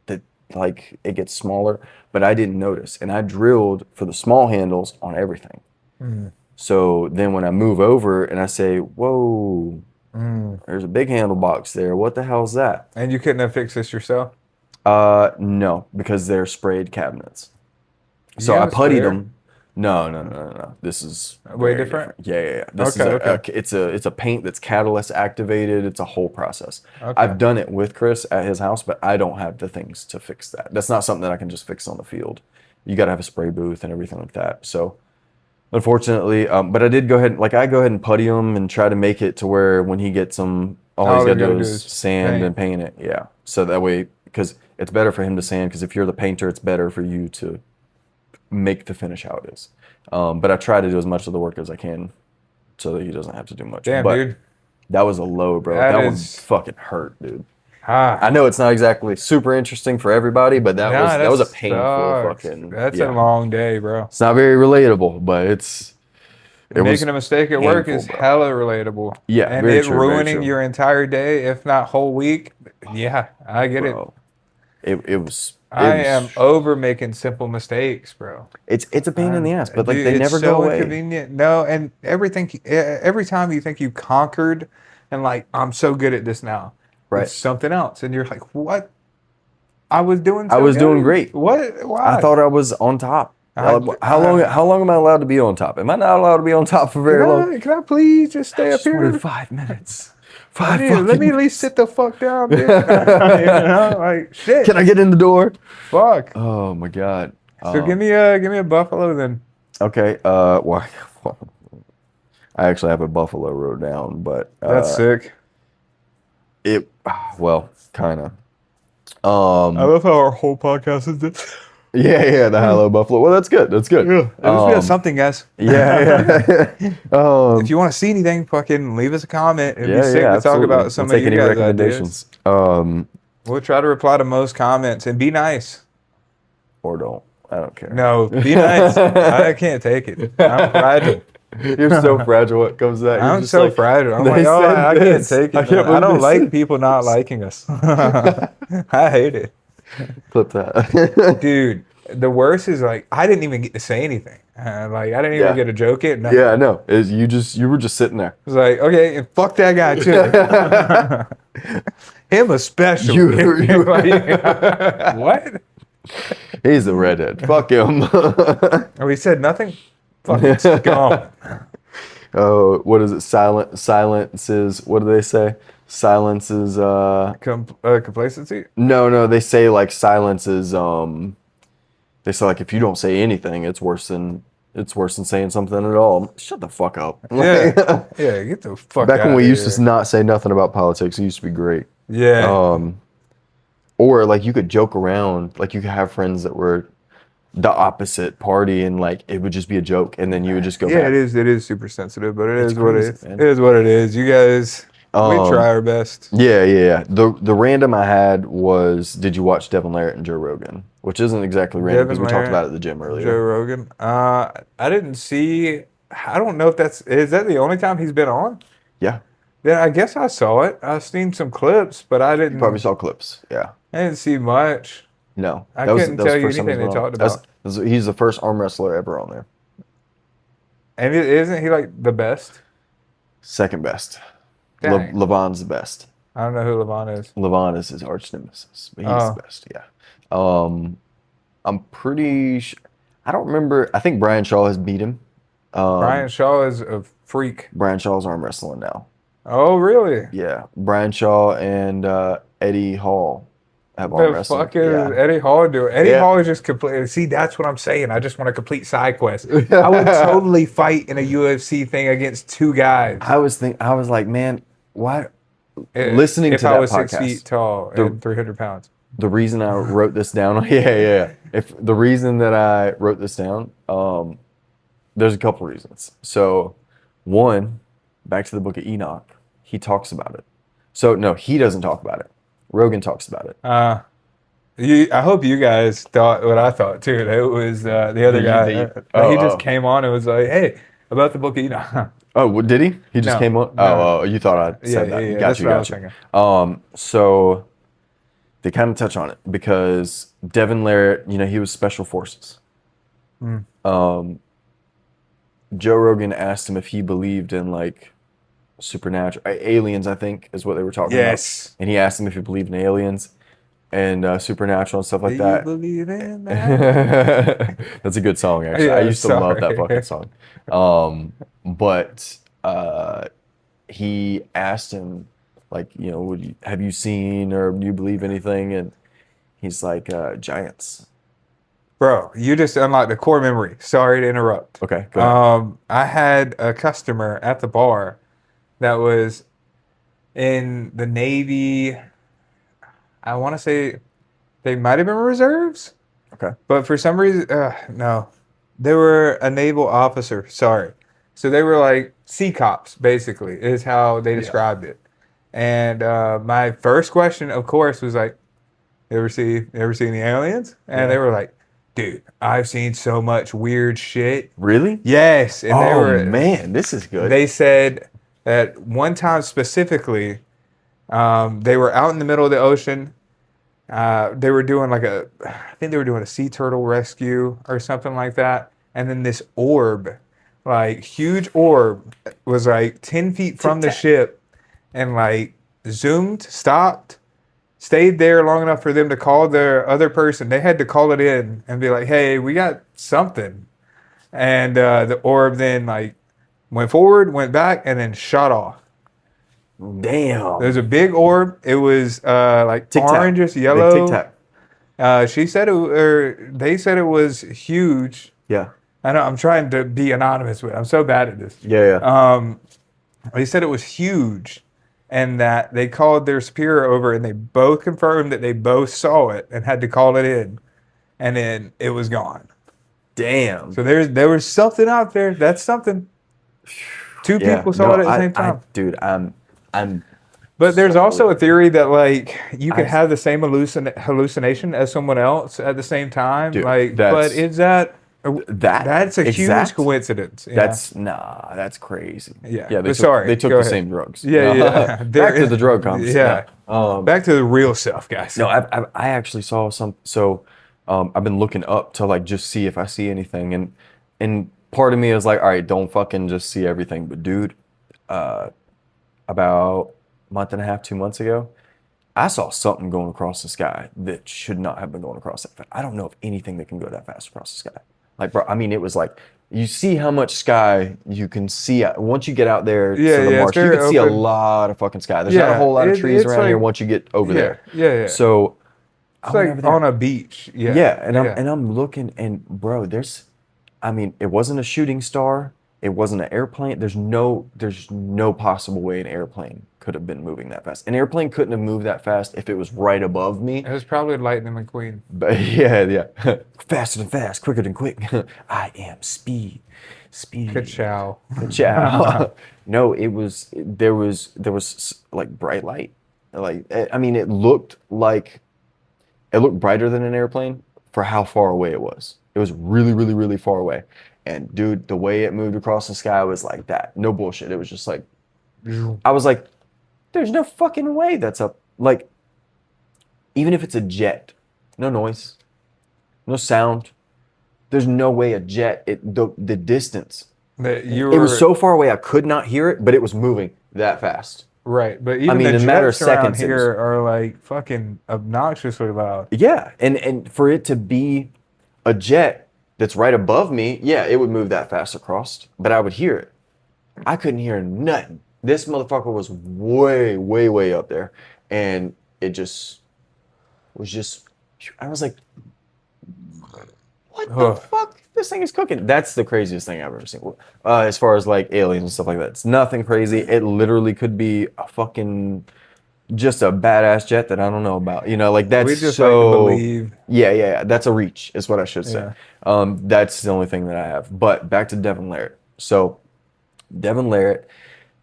that like it gets smaller, but I didn't notice, and I drilled for the small handles on everything. So then when I move over and I say, whoa, there's a big handle box there. What the hell's that?
And you couldn't have fixed this yourself?
No, because they're sprayed cabinets. So
You
I
have a
puttied
sprayer?
them. No. This is
Way
very
different?
Yeah. This
Okay.
it's a paint that's catalyst activated. It's a whole process.
Okay.
I've done it with Chris at his house, but I don't have the things to fix that. That's not something that I can just fix on the field. You got to have a spray booth and everything like that. So unfortunately. But I did go ahead, like I go ahead and putty him and try to make it to where when he gets them, all he's
All
got
you
to
gotta
do
do
is
is
sand
paint.
and paint it. Yeah. So that way, because it's better for him to sand, because if you're the painter, it's better for you to make the finish how it is. But I try to do as much of the work as I can so that he doesn't have to do much.
Damn,
But
dude.
that was a low, bro.
That
That one
is
fucking hurt, dude. I
ah.
know it's not exactly super interesting for everybody, but
Nah,
that
that
was a painful
sucks.
fucking,
That's a
yeah.
long day, bro.
It's not very relatable, but it was
Making a mistake at work
painful,
is
bro.
hella relatable.
Yeah,
And
very
it
true, very
ruining
true,
your entire day, if not whole week. Yeah, I get it.
bro. It was
I am over making simple mistakes, bro.
it's a pain in the ass, but like
Dude,
they
it's
never go
so
away.
inconvenient. No, and every time you think you conquered and like, I'm so good at this now, it's
Right.
something else. And you're like, what? I was doing
I
so
was doing
good.
great.
What?
I
Why?
thought I was on top.
I,
How long am I allowed to be on top? Am I not allowed to be on top for very long?
can I please just
I
stay up
just wanted
here?
5 minutes.
Let me at least sit the fuck down, dude. Like shit.
Can I get in the door?
Fuck.
Oh my god.
So give me a buffalo then.
Okay. Well, I actually have a buffalo wrote down, but
That's sick.
it. Well, kind of.
I love how our whole podcast is this.
Yeah, the Hello Buffalo. Well, that's good. That's good.
At least we have something, guys.
Yeah.
If you want to see anything, fucking leave us a comment. It'd be sick to talk about some
We'll
of
take
you
any
guys'
recommendations.
ideas. We'll try to reply to most comments and be nice.
Or don't. I don't care.
No, be nice. I can't take it. I'm fragile.
You're so fragile when it comes to that. You're
I'm
just
so
like,
fragile. I'm
"They
like, oh,
said
I can't
this.
take
I
it.
can't
man. I don't
believe they
like
said
people not liking us. I hate it.
Clip that.
Dude, the worst is like, I didn't even get to say anything. Like, I didn't even
Yeah.
get a joke in. Nothing.
Yeah, no. You were just sitting there.
It was like, okay, and fuck that guy too. Him especially. What?
He's a redhead. Fuck him.
We said nothing? Fucking scum.
Oh, what is it? Silence is, what do they say? Silence is
Complacency?
no, they say like silence is they say like if you don't say anything, it's worse than saying something at all. Shut the fuck up.
Yeah. Yeah, get the fuck
Back
out
when we
of
used
here.
to not say nothing about politics, it used to be great.
Yeah.
Or like you could joke around, like you could have friends that were the opposite party and like it would just be a joke and then you would just go
Yeah,
back.
it is super sensitive, but it
It's
is what it
crazy,
is.
man.
It is what it is. You guys, we try our best.
Yeah. The random I had was, did you watch Devin Larratt and Joe Rogan? Which isn't exactly random because we talked
Larratt,
about it at the gym earlier.
Joe Rogan. I didn't see. I don't know if is that the only time he's been on?
Yeah,
Then I guess I saw it. I've seen some clips, but I
you
didn't.
probably saw clips. Yeah,
I didn't see much.
no,
I
that was
couldn't
that was
tell
the
you
first time
anything
he's
they
been on.
talked about.
He's the first arm wrestler ever on there.
And isn't he like the best?
Second best.
Dang.
Levon's the best.
I don't know who Levon is.
Levon is his arch nemesis, but he's
Oh.
the best. Yeah. I'm pretty sure. I don't remember. I think Brian Shaw has beat him.
Brian Shaw is a freak.
Brian Shaw's arm wrestling now.
Oh, really?
Yeah, Brian Shaw and Eddie Hall have arm
The
wrestling.
fuck is
Yeah.
Eddie Hall doing? Eddie
Yeah.
Hall is just complete. See, that's what I'm saying. I just want a complete side quest. I would totally fight in a UFC thing against two guys.
I was like, man, why? Listening
if
to
I
that
was
podcast,
6 feet tall and 300 pounds.
the reason I wrote this down, yeah. If the reason that I wrote this down, there's a couple reasons. So, one, back to the Book of Enoch, he talks about it. So no, he doesn't talk about it. Rogan talks about it.
I hope you guys thought what I thought too. That it was the other guy. He just came on and was like, "Hey, about the Book of Enoch."
Oh, what, did he? He just
No,
came on.
no.
Oh, you thought I said that?
Yeah,
Got
that's
you.
what I was
Got you.
thinking.
So they kind of touch on it because Devin Larratt, he was special forces. Joe Rogan asked him if he believed in like supernatural aliens, I think is what they were talking
Yes.
about. And he asked him if he believed in aliens and supernatural and stuff like
Do
that.
you believe in that?
That's a good song, actually.
Yeah,
I used to love that
sorry.
fucking song. But he asked him, like, have you seen or do you believe anything? And he's like, giants.
Bro, you just unlocked a core memory. Sorry to interrupt.
Okay, go ahead.
I had a customer at the bar that was in the Navy. I want to say they might have been reserves,
Okay.
but for some reason, no, they were a naval officer. Sorry, so they were like sea cops, basically, is how they described it. And my first question, of course, was like, "You ever see any aliens?" And they were like, "Dude, I've seen so much weird shit."
Really?
Yes, and they
Oh
were.
man, this is good.
They said that one time specifically, they were out in the middle of the ocean. They were doing I think they were doing a sea turtle rescue or something like that. And then this orb, like huge orb, was like 10 feet from the
Tic-tac.
ship and like zoomed, stopped, stayed there long enough for them to call their other person. They had to call it in and be like, hey, we got something. And the orb then like went forward, went back, and then shot off.
Damn.
There's a big orb. It was like
Tic-tac.
orangish,
Big
yellow.
tic-tac.
She said or they said it was huge.
Yeah.
I know I'm trying to be anonymous with it. I'm so bad at this.
Yeah.
They said it was huge and that they called their superior over and they both confirmed that they both saw it and had to call it in. And then it was gone.
Damn.
So there was something out there. That's something. Two people saw it at the same time.
Dude, I'm.
But there's
so-
also a theory that like you can have the same hallucination as someone else at the same time.
Dude,
like,
that's-
but is that's a huge
exact-
coincidence. Yeah.
That's crazy.
Yeah.
Yeah.
But sorry,
They took
go
the
ahead.
same drugs.
Yeah, yeah.
Back to the drug conversation.
Yeah. Back to the real stuff, guys.
No, I actually saw some. So, I've been looking up to like just see if I see anything, and part of me is like, all right, don't fucking just see everything. But dude, about a month and a half, 2 months ago, I saw something going across the sky that should not have been going across that fast. I don't know of anything that can go that fast across the sky. Like, bro, I mean, it was like you see how much sky you can see once you get out there to the marsh. You can see a lot of fucking sky. There's not a whole lot of trees around here once you get over there.
Yeah.
So
It's like on a beach. Yeah.
yeah, and I'm looking, and bro, I mean, it wasn't a shooting star. It wasn't an airplane. There's no possible way an airplane could have been moving that fast. An airplane couldn't have moved that fast if it was right above me.
It was probably Lightning McQueen.
But yeah. Faster than fast, quicker than quick. I am speed.
Ka-chow.
Ka-chow. No, there was like bright light. Like, I mean, it looked brighter than an airplane for how far away it was. It was really, really, really far away. And dude, the way it moved across the sky was like that. No bullshit. It was just like, I was like, there's no fucking way that's up. Like, even if it's a jet, no noise, no sound. There's no way a jet, the distance.
It
was so far away I could not hear it, but it was moving that fast.
Right, but even
in
the
a matter of
jets around
seconds,
here are like fucking obnoxiously loud.
Yeah, and for it to be a jet that's right above me, yeah, it would move that fast across, but I would hear it. I couldn't hear nothing. This motherfucker was way, way, way up there, and it just was just. I was like, "What the fuck? This thing is cooking." That's the craziest thing I've ever seen. As far as like aliens and stuff like that, it's nothing crazy. It literally could be a fucking. Just a badass jet that I don't know about. You know, like that's
We just
so.
like to believe.
Yeah. That's a reach, is what I should say.
Yeah.
That's the only thing that I have. But back to Devin Larratt. So, Devin Larratt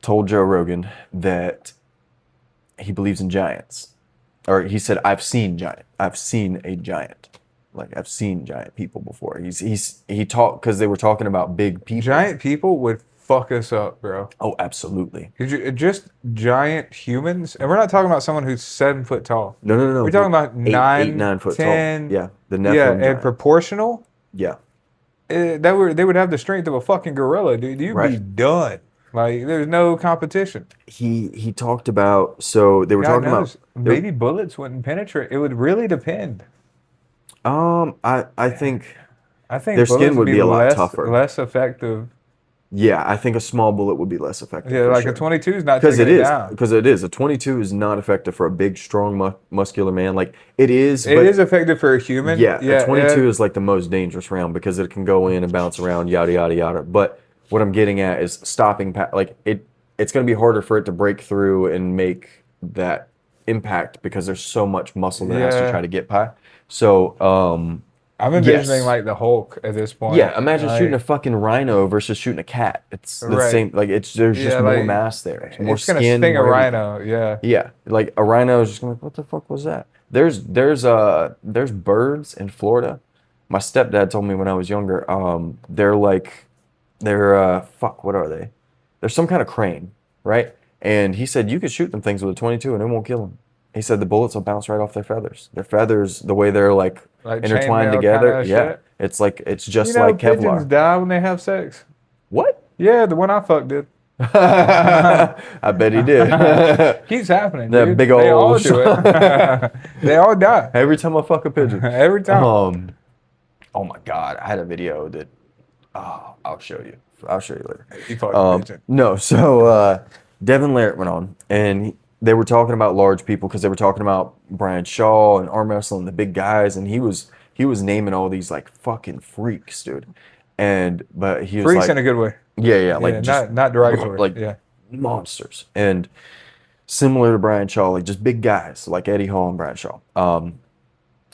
told Joe Rogan that he believes in giants, or he said, "I've seen a giant. Like I've seen giant people before." He talked because they were talking about big people.
Giant people would fuck us up, bro.
Oh, absolutely.
Just giant humans, and we're not talking about someone who's 7 foot tall.
No.
We're talking about
eight, 9 foot
10,
tall. Yeah, the Nephilim
and
giant.
proportional.
Yeah.
They would have the strength of a fucking gorilla, dude. You'd be done. Like there's no competition.
He talked about, so they were talking about
maybe bullets wouldn't penetrate. It would really depend.
I think
their
skin would be a lot tougher.
less effective.
Yeah, I think a small bullet would be less effective.
Yeah,
for
like
sure.
a 22 is not
Because
taking
it
it
is.
down.
Because it is. A 22 is not effective for a big, strong, muscular man. Like it is,
It
but
is effective for a human.
yeah, a
Yeah,
22 is like the most dangerous round because it can go in and bounce around, yada yada yada. But what I'm getting at is stopping. Like it, it's going to be harder for it to break through and make that impact because there's so much muscle that has to try
yeah.
to get by. So,
I'm envisioning
yes.
like the Hulk at this point.
Yeah, imagine shooting a
Like,
fucking rhino versus shooting a cat. It's the
right.
same. Like it's there's just
Yeah,
more
like
mass there. It's more
it's gonna
skin,
sting a
more everything.
rhino. Yeah.
Yeah, like a rhino is just gonna be like, what the fuck was that? There's birds in Florida. My stepdad told me when I was younger. They're fuck, what are they? They're some kind of crane, right? And he said you could shoot them things with a 22 and it won't kill them. He said the bullets will bounce right off their feathers. Their feathers, the way they're like
Like
intertwined
chainmail kind
together,
of
yeah,
shit.
it's just like
Pigeons
Kevlar.
die when they have sex.
What?
Yeah, the one I fucked did.
I bet he did.
Keeps happening,
That
dude.
big
They all
old
do it. They all die
every time I fuck a pigeon.
every time.
Oh my God, I had a video that I'll show you. I'll show you later.
You fucked a pigeon.
No, so Devin Larratt went on, and they were talking about large people because they were talking about Brian Shaw and arm wrestling, the big guys, and he was naming all these like fucking freaks, dude. But he was
Freaks
like,
in a good way.
yeah, like
Yeah,
just
not derogatory.
like
Yeah.
monsters, and similar to Brian Shaw, like just big guys like Eddie Hall and Brian Shaw.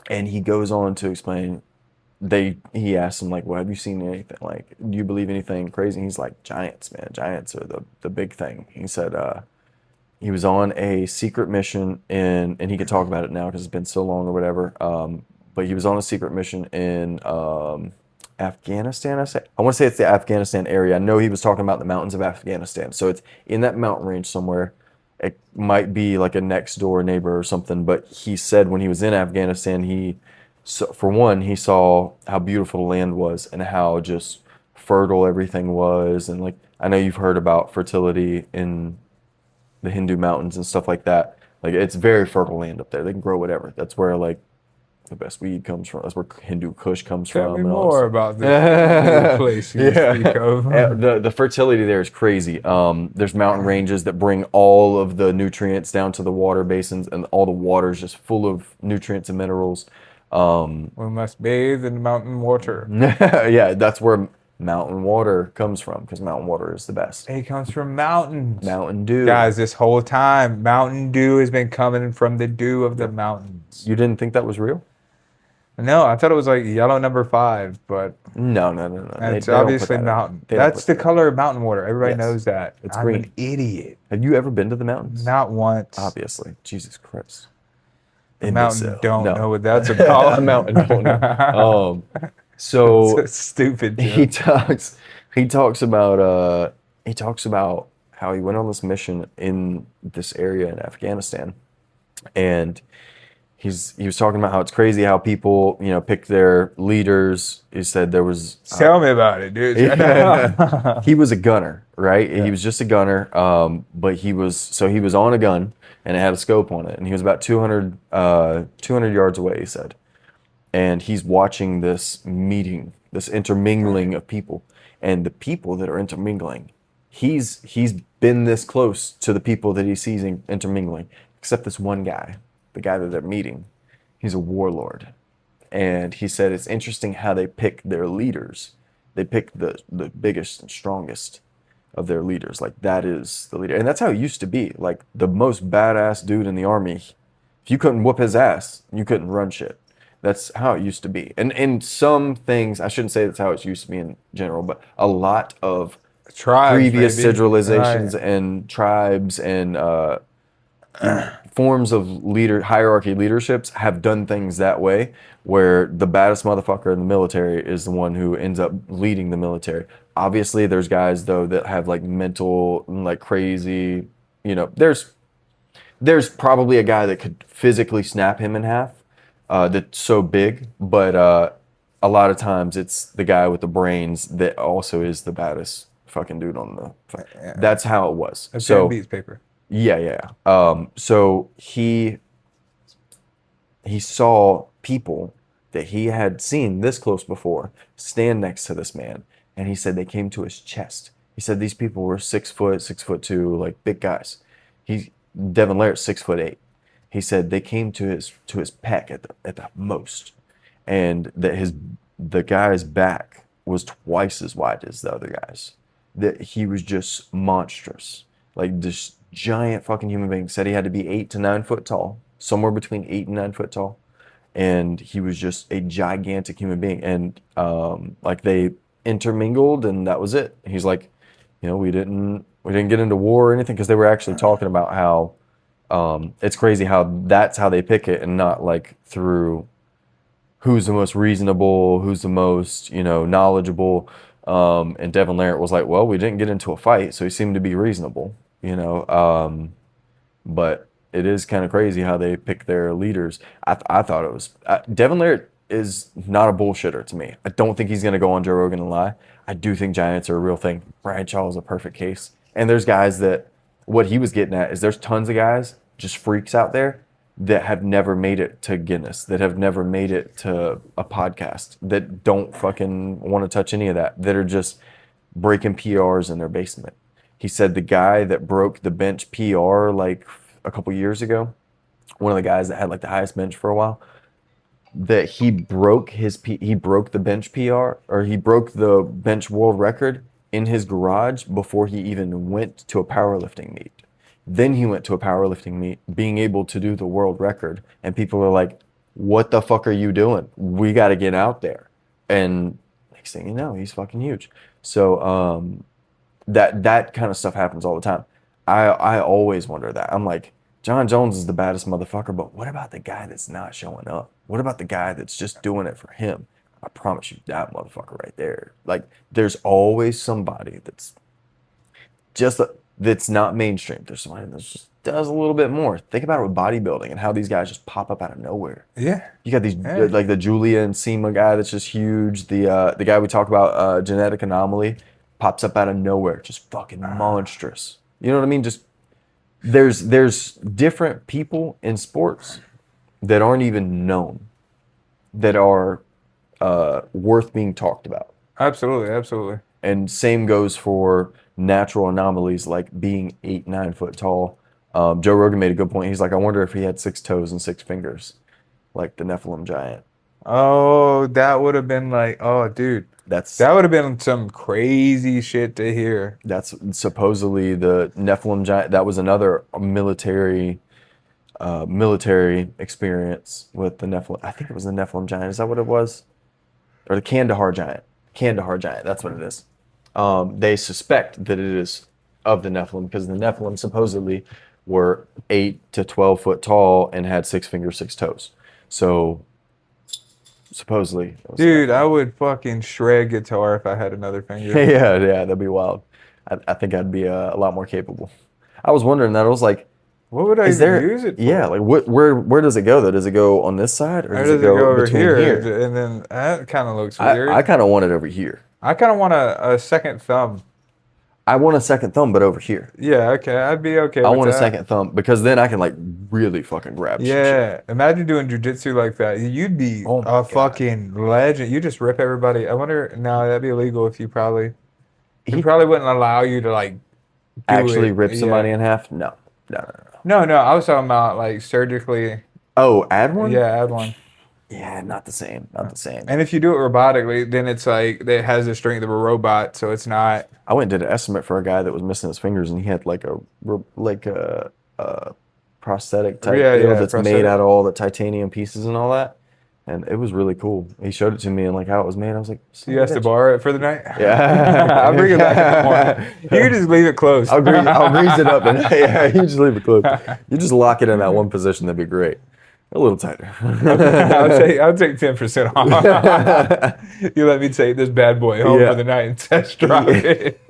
And he goes on to explain he asked him like, well, have you seen anything, like, do you believe anything crazy? And he's like, giants, man, giants are the big thing. He said he was on a secret mission and he could talk about it now because it's been so long or whatever, but he was on a secret mission in Afghanistan. I want to say it's the Afghanistan area. I know he was talking about the mountains of Afghanistan, so it's in that mountain range somewhere. It might be like a next door neighbor or something, but he said when he was in Afghanistan, so for one, he saw how beautiful the land was and how just fertile everything was. And like, I know you've heard about fertility in the Hindu mountains and stuff like that. Like, it's very fertile land up there. They can grow whatever. That's where like the best weed comes from. That's where Hindu Kush comes
Tell
from.
me
And all
more
this.
about this place you speak of.
The fertility there is crazy. There's mountain ranges that bring all of the nutrients down to the water basins, and all the water is just full of nutrients and minerals.
We must bathe in mountain water.
Yeah, that's where mountain water comes from because mountain water is the best.
It comes from mountains.
Mountain Dew.
Guys, this whole time, Mountain Dew has been coming from the dew of the mountains.
You didn't think that was real?
No, I thought it was like yellow number 5, but
No.
it's
They don't put
obviously
that in.
mountain.
They don't
That's
put
the
that in.
color of mountain water. Everybody
Yes.
knows that.
It's
I'm
green.
an idiot.
Have you ever been to the mountains?
Not once.
Obviously. Jesus Christ.
The mountain
Imbecile.
don't
No.
know what that's about.
A mountain don't know. So
It's a stupid
he
joke.
talks about how he went on this mission in this area in Afghanistan, and he was talking about how it's crazy how people pick their leaders. He said there was
Tell me about it, dude.
he was a gunner, right? He was just a gunner, but he was on a gun and it had a scope on it, and he was about 200 yards away, he said, and he's watching this meeting, this intermingling of people, and the people that are intermingling, he's been this close to the people that he sees intermingling, except this one guy, the guy that they're meeting. He's a warlord. And he said it's interesting how they pick their leaders. They pick the biggest and strongest of their leaders. Like, that is the leader. And that's how it used to be. Like, the most badass dude in the army, if you couldn't whoop his ass, you couldn't run shit. That's how it used to be. And in some things, I shouldn't say that's how it used to be in general, but a lot of
Tribes,
previous
maybe.
civilizations
Right.
and tribes and forms of hierarchy leaderships have done things that way, where the baddest motherfucker in the military is the one who ends up leading the military. Obviously, there's guys though that have like mental, like crazy, there's probably a guy that could physically snap him in half, that's so big, but a lot of times it's the guy with the brains that also is the baddest fucking dude on the. That's how it was.
That's
so
beats paper.
yeah. So he saw people that he had seen this close before stand next to this man, and he said they came to his chest, He said these people were 6 foot, 6'2", like big guys. Devin Larratt's 6'8". He said they came to his pec at the most, and that the guy's back was twice as wide as the other guys. That he was just monstrous, like this giant fucking human being. Said he had to be 8 to 9 foot tall, somewhere between 8 and 9 foot tall, and he was just a gigantic human being. And like they intermingled, and that was it. He's like, we didn't get into war or anything because they were actually talking about how it's crazy how that's how they pick it and not like through who's the most reasonable, who's the most, knowledgeable. And Devin Larratt was like, well, we didn't get into a fight, so he seemed to be reasonable, but it is kind of crazy how they pick their leaders. I thought it was Devin Larratt is not a bullshitter to me. I don't think he's going to go on Joe Rogan and lie. I do think Giants are a real thing. Brian Shaw is a perfect case. And there's guys that what he was getting at is there's tons of guys, just freaks out there that have never made it to Guinness, that have never made it to a podcast, that don't fucking want to touch any of that are just breaking PRs in their basement. He said the guy that broke the bench PR like a couple years ago, one of the guys that had like the highest bench for a while, that he broke the bench PR, or he broke the bench world record in his garage before he even went to a powerlifting meet. Then he went to a powerlifting meet, being able to do the world record, and people are like, "What the fuck are you doing? We got to get out there." And next thing you know, he's fucking huge. So that kind of stuff happens all the time. I always wonder that. I'm like, John Jones is the baddest motherfucker, but what about the guy that's not showing up? What about the guy that's just doing it for him? I promise you, that motherfucker right there. Like, there's always somebody that's that's not mainstream. There's somebody that just does a little bit more. Think about it with bodybuilding and how these guys just pop up out of nowhere.
Yeah.
You got these like the Julia and Sema guy that's just huge. The guy we talk about, Genetic Anomaly, pops up out of nowhere, just fucking monstrous. You know what I mean? Just there's different people in sports that aren't even known that are worth being talked about.
Absolutely, absolutely.
And same goes for natural anomalies like being 8, 9 foot tall. Joe Rogan made a good point. He's like, I wonder if he had 6 toes and 6 fingers, like the Nephilim giant.
Oh, that would have been like, oh, dude,
That
would have been some crazy shit to hear.
That's supposedly the Nephilim giant. That was another military experience with the Nephilim. I think it was the Nephilim giant. Is that what it was? Or the Kandahar giant. Kandahar giant. That's what it is. They suspect that it is of the Nephilim because the Nephilim supposedly were 8 to 12 foot tall and had 6 fingers, 6 toes. So supposedly,
dude, I would fucking shred guitar if I had another finger.
yeah, that'd be wild. I think I'd be a lot more capable. I was wondering that. I was like,
what would I use it for?
Yeah, like where does it go though? Does it go on this side or does it go
over
between
here? And then that kind of looks weird.
I kind of want it over here.
I kind of want a second thumb.
I want a second thumb, but over here.
Yeah, okay, I'd be okay.
I
with
want
that.
a second thumb because then I can like really fucking grab.
Yeah,
shit.
imagine doing jujitsu like that. You'd be a fucking legend. You just rip everybody. I wonder. No, that'd be illegal if you probably. He probably wouldn't allow you to like
actually rip somebody in half. No.
No. I was talking about like surgically.
Oh, add one?
Yeah, add one.
Yeah, not the same. Not the same.
And if you do it robotically, then it's like it has the strength of a robot, so it's not.
I went and did an estimate for a guy that was missing his fingers, and he had like a prosthetic type deal that's made out of all the titanium pieces and all that. And it was really cool. He showed it to me and like how it was made. I was like,
you asked to borrow it for the night?
Yeah.
I'll bring it back in the morning. You can just leave it closed.
I'll grease it up and yeah, you just leave it closed. You just lock it in that one position. That'd be great. A little tighter.
I'll take 10% off. You let me take this bad boy home for the night and test drive it.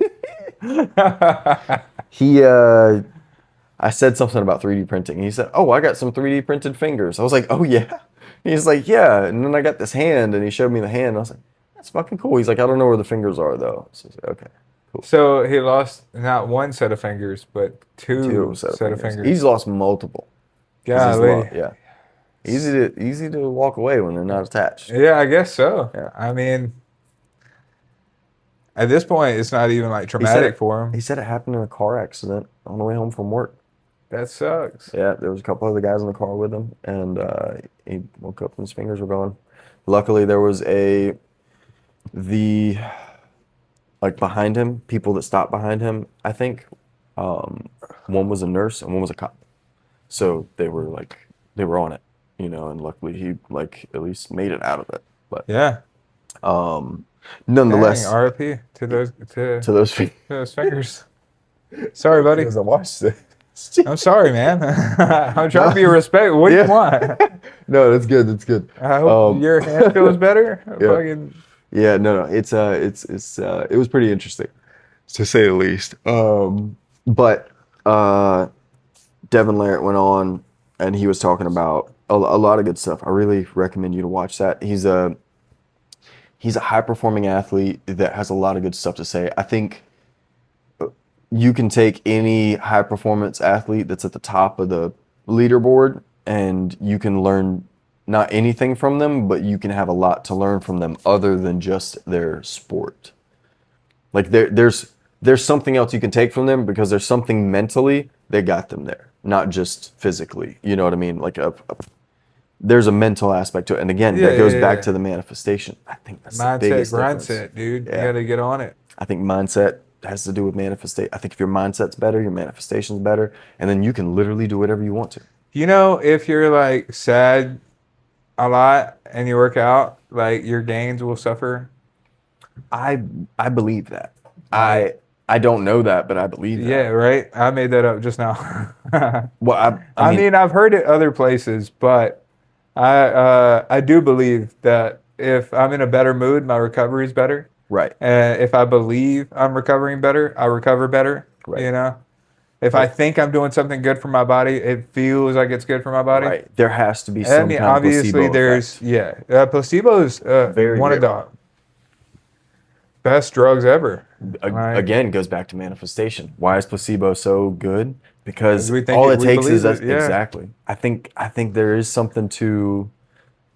I said something about 3D printing. He said, "Oh, I got some 3D printed fingers." I was like, "Oh yeah." He's like, "Yeah." And then I got this hand, and he showed me the hand. And I was like, "That's fucking cool." He's like, "I don't know where the fingers are though." So I was like, "Okay, cool."
So he lost not one set of fingers, but two set of fingers.
He's lost multiple.
Golly.
Yeah. Easy to walk away when they're not attached.
Yeah, I guess so.
Yeah.
I mean, At this point, it's not even like traumatic for him.
He said it happened in a car accident on the way home from work.
That sucks.
Yeah, there was a couple other guys in the car with him, and he woke up and his fingers were gone. Luckily, there was like behind him, people that stopped behind him. I think one was a nurse and one was a cop, so they were on it, you know. And luckily, he like at least made it out of it. But
Yeah.
nonetheless,
Dang, RIP to
those feet.
those fingers. Sorry, buddy.
Because I watched it.
I'm sorry, man. I'm trying to be respectful. What do you want?
No, that's good. That's good.
I hope your hand feels better.
Yeah.
Fucking,
Yeah, no, it's it was pretty interesting, to say the least. But Devin Larratt went on, and he was talking about a lot of good stuff. I really recommend you to watch that. He's a high performing athlete that has a lot of good stuff to say. I think you can take any high performance athlete that's at the top of the leaderboard, and you can learn not anything from them, but you can have a lot to learn from them other than just their sport. Like there's something else you can take from them, because there's something mentally that got them there, not just physically. You know what I mean? Like there's a mental aspect to it. And again, that goes back to the manifestation. I think that's the biggest difference.
mindset, dude.
Yeah.
You got to get on it.
I think mindset has to do with manifestation. I think if your mindset's better, your manifestation's better, and then you can literally do whatever you want to.
You know, if you're like sad a lot and you work out, like your gains will suffer.
I believe that. I don't know that, but I believe that.
Yeah, right. I made that up just now.
Well,
I mean, I've heard it other places, but I do believe that if I'm in a better mood, my recovery is better.
right.
And if I believe I'm recovering better, I recover better.
Right.
You know, if I think I'm doing something good for my body, it feels like it's good for my body.
Right. There has to be
I
some
mean,
kind of
obviously,
placebo
there's
effect.
placebo is
Very
one of
rare.
the best drugs ever.
Again, goes back to manifestation. Why is placebo so good? Because
We think
all
it-
it
we
takes is
believe it, yeah.
exactly. I think there is something to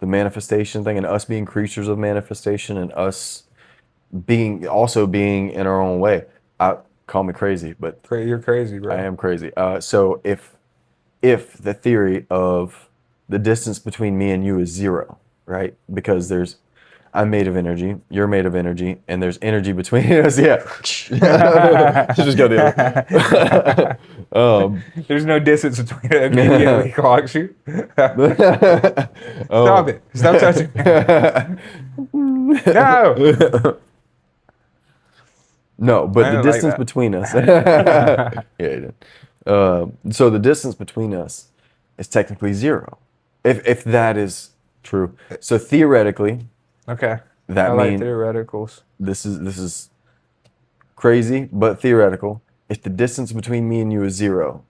the manifestation thing, and us being creatures of manifestation, and us being in our own way. Call me crazy, but
You're crazy, bro.
I am crazy. So if the theory of the distance between me and you is zero, right? Because I'm made of energy, you're made of energy, and there's energy between us. Yeah. Just go the other.
There's no distance between it. Immediately clocks you. Stop it. Stop touching me. No.
No, but
I
the
don't like
distance
that.
between us. Yeah, you did. So the distance between us is technically zero, if that is true. So theoretically,
Okay.
that
I like
means
theoreticals.
this is crazy, but theoretical. If the distance between me and you is zero,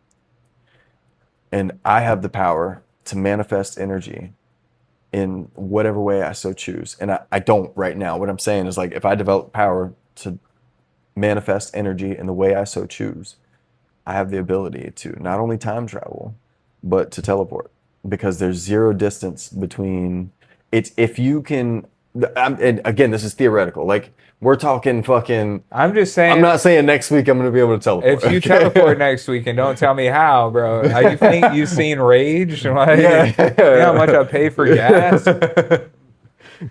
and I have the power to manifest energy in whatever way I so choose, and I don't right now. What I'm saying is, like, if I develop power to manifest energy in the way I so choose, I have the ability to not only time travel, but to teleport, because there's zero distance between it's if you can. And again, this is theoretical. Like, we're talking fucking.
I'm just saying.
I'm not saying next week I'm going to be able to teleport.
If you teleport next week and don't tell me how, bro, you think you've seen Rage? Like,
Yeah.
you know how much I pay for gas?
Yeah,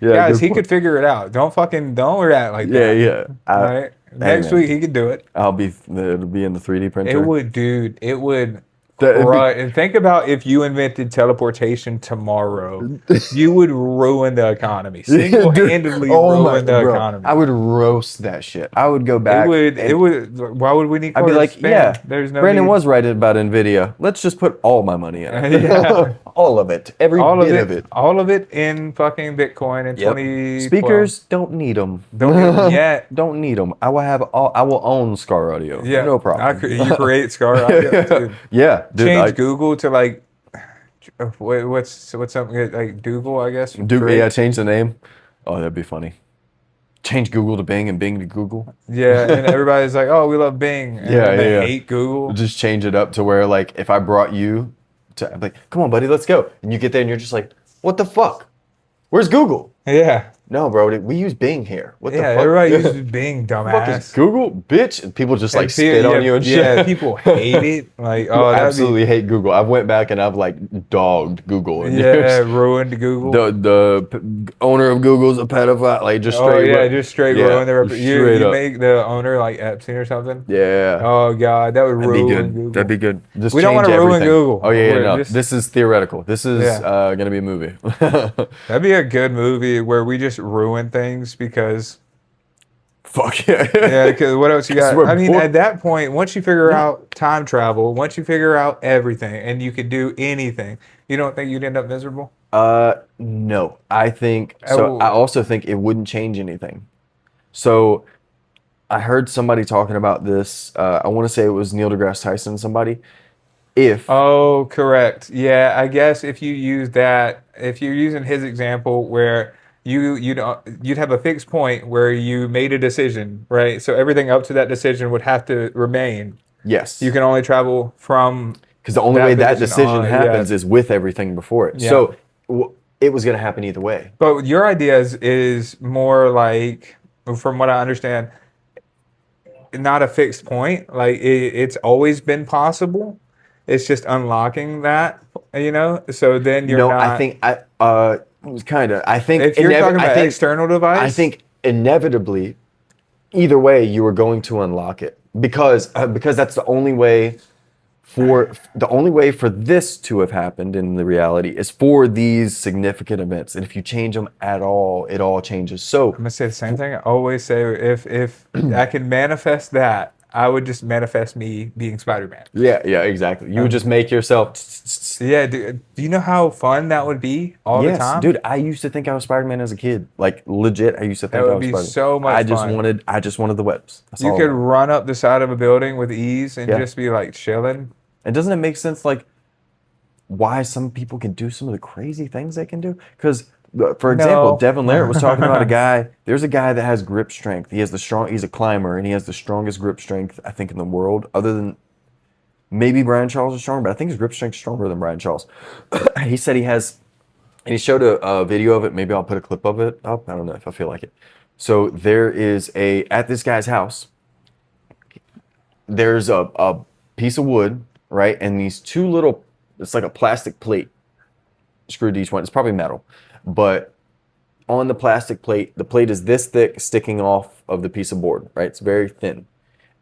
Guys,
good
he
point.
could figure it out. Don't react like
Yeah,
that.
yeah.
All right. Next
man.
week he could do it.
It'll be in the 3D printer.
It would, dude. It would.
That'd be-
Right. And think about if you invented teleportation tomorrow, you would ruin the economy. Single-handedly ruin the
bro,
economy.
I would roast that shit. I would go back.
It would. Why would we need?
I'd be like,
Spam?
yeah.
There's no.
Brandon
need.
was right about Nvidia. Let's just put all my money in it.
Yeah.
All of it. Every
all
bit
of it. All of it in fucking Bitcoin in
Yep.
20.
Speakers, don't need them.
Don't need 'em yet.
Don't need them. I will own Scar Audio.
Yeah,
No problem.
You create Scar Audio. Dude.
Yeah, dude.
Change Google to like what's something like Google, I guess.
Yeah, change the name. Oh, that'd be funny. Change Google to Bing and Bing to Google.
Yeah, and everybody's like, "Oh, we love Bing." And
Yeah,
they
yeah.
hate Google.
Just change it up to where, like, if I brought you to, like, come on, buddy, let's go. And you get there and you're just like, what the fuck? Where's Google?
Yeah,
No, bro, we use Bing here. What the
Yeah,
fuck?
everybody uses Bing,
Fuck is
dumbass.
Google, bitch? And people just like
And
spit on you and shit.
yeah, people hate it. Like,
People
oh, that'd be
absolutely hate Google. I've went back and I've like dogged Google and
yeah, ruined Google.
the owner of Google's a pedophile, like just
Oh
straight
yeah,
up.
just straight
Yeah,
ruin their you
straight
you
up.
make the owner like Epstein or something.
Yeah.
Oh god, that would
That'd be
ruin
good. That'd
Google.
be good. Just
We don't want
change
to ruin
everything.
Google.
Oh yeah, yeah,
We're
no.
just
This is theoretical. This is
yeah.
gonna be a movie.
That'd be a good movie where we just ruin things because
Fuck yeah.
yeah, because what else you
'Cause
got?
we're
I mean,
bored.
at that point, once you figure
No.
out time travel, once you figure out everything and you could do anything, you don't think you'd end up miserable?
No. I think so. I
Oh,
also think it wouldn't change anything. So I heard somebody talking about this. I want to say it was Neil deGrasse Tyson. Somebody. If
oh, correct. Yeah, I guess if you use that, if you're using his example where you'd have a fixed point where you made a decision, right? So everything up to that decision would have to remain. You
yes,
can only travel from
because the only way
that
that
position
decision
on. Yeah,
happens is with everything before it.
yeah.
So it was gonna happen either way.
But your idea is more like, from what I understand, not a fixed point. Like it's always been possible. It's just unlocking that, you know. So then you're
No, I
not.
think it was kind of. I think
If you're talking
I
about
think
external
I
device,
think inevitably, either way, you are going to unlock it because that's the only way for this to have happened in the reality is for these significant events, and if you change them at all, it all changes.
I'm
So
gonna say the same thing. I always say if I can manifest that, I would just manifest me being Spider-Man.
yeah, yeah, exactly. You would just make yourself.
Yeah, do you know how fun that would be all the
Yes,
time?
dude. I used to think I was Spider-Man as a kid. Like legit, I used to
That
think I
would
was
be
Spider-Man.
so much fun.
I just wanted the webs. That's
You
all I
could
wanted.
run up the side of a building with ease and
Yeah.
just be like chilling.
And doesn't it make sense, like, why some people can do some of the crazy things they can do? Because, for example,
No.
Devin Larratt was talking about a guy. There's a guy that has grip strength. He has the strong. He's a climber, and he has the strongest grip strength I think in the world, other than maybe Brian Charles is strong, but I think his grip strength is stronger than Brian Charles. He said he has, and he showed a video of it. Maybe I'll put a clip of it up. I don't know if I feel like it. So there is at this guy's house. There's a piece of wood, right? And these two little, it's like a plastic plate screwed to each one. It's probably metal. But on the plastic plate, the plate is this thick sticking off of the piece of board, right? It's very thin.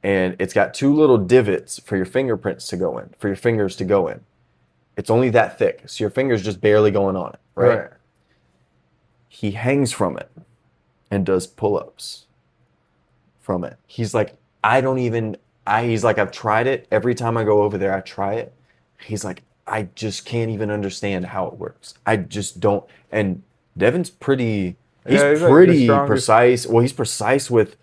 And it's got two little divots for your fingerprints to go in, for your fingers to go in. It's only that thick. So your finger's just barely going on it, right? He hangs from it and does pull-ups from it. He's like, he's like, I've tried it. Every time I go over there, I try it. He's like, I just can't even understand how it works. I just don't. And Devin's pretty, he's
Yeah, he's like the
pretty
strongest.
precise. Well, he's precise with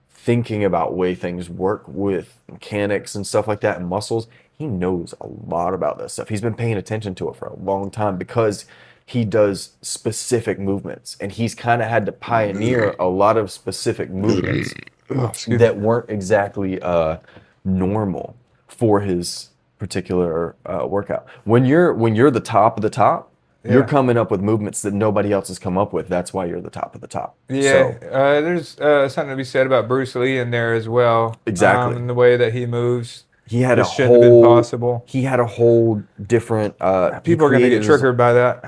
thinking about way things work with mechanics and stuff like that and muscles. He knows a lot about that stuff. He's been paying attention to it for a long time because he does specific movements, and he's kind of had to pioneer a lot of specific movements that weren't exactly normal for his particular workout. When you're the top of the top, you're
Yeah.
coming up with movements that nobody else has come up with. That's why you're the top of the top.
Yeah,
So,
there's something to be said about Bruce Lee in there as well.
Exactly.
And the way that he moves.
he had
This
a
shouldn't have been
whole
possible.
he had a whole different
People are going to get
his-
triggered by that.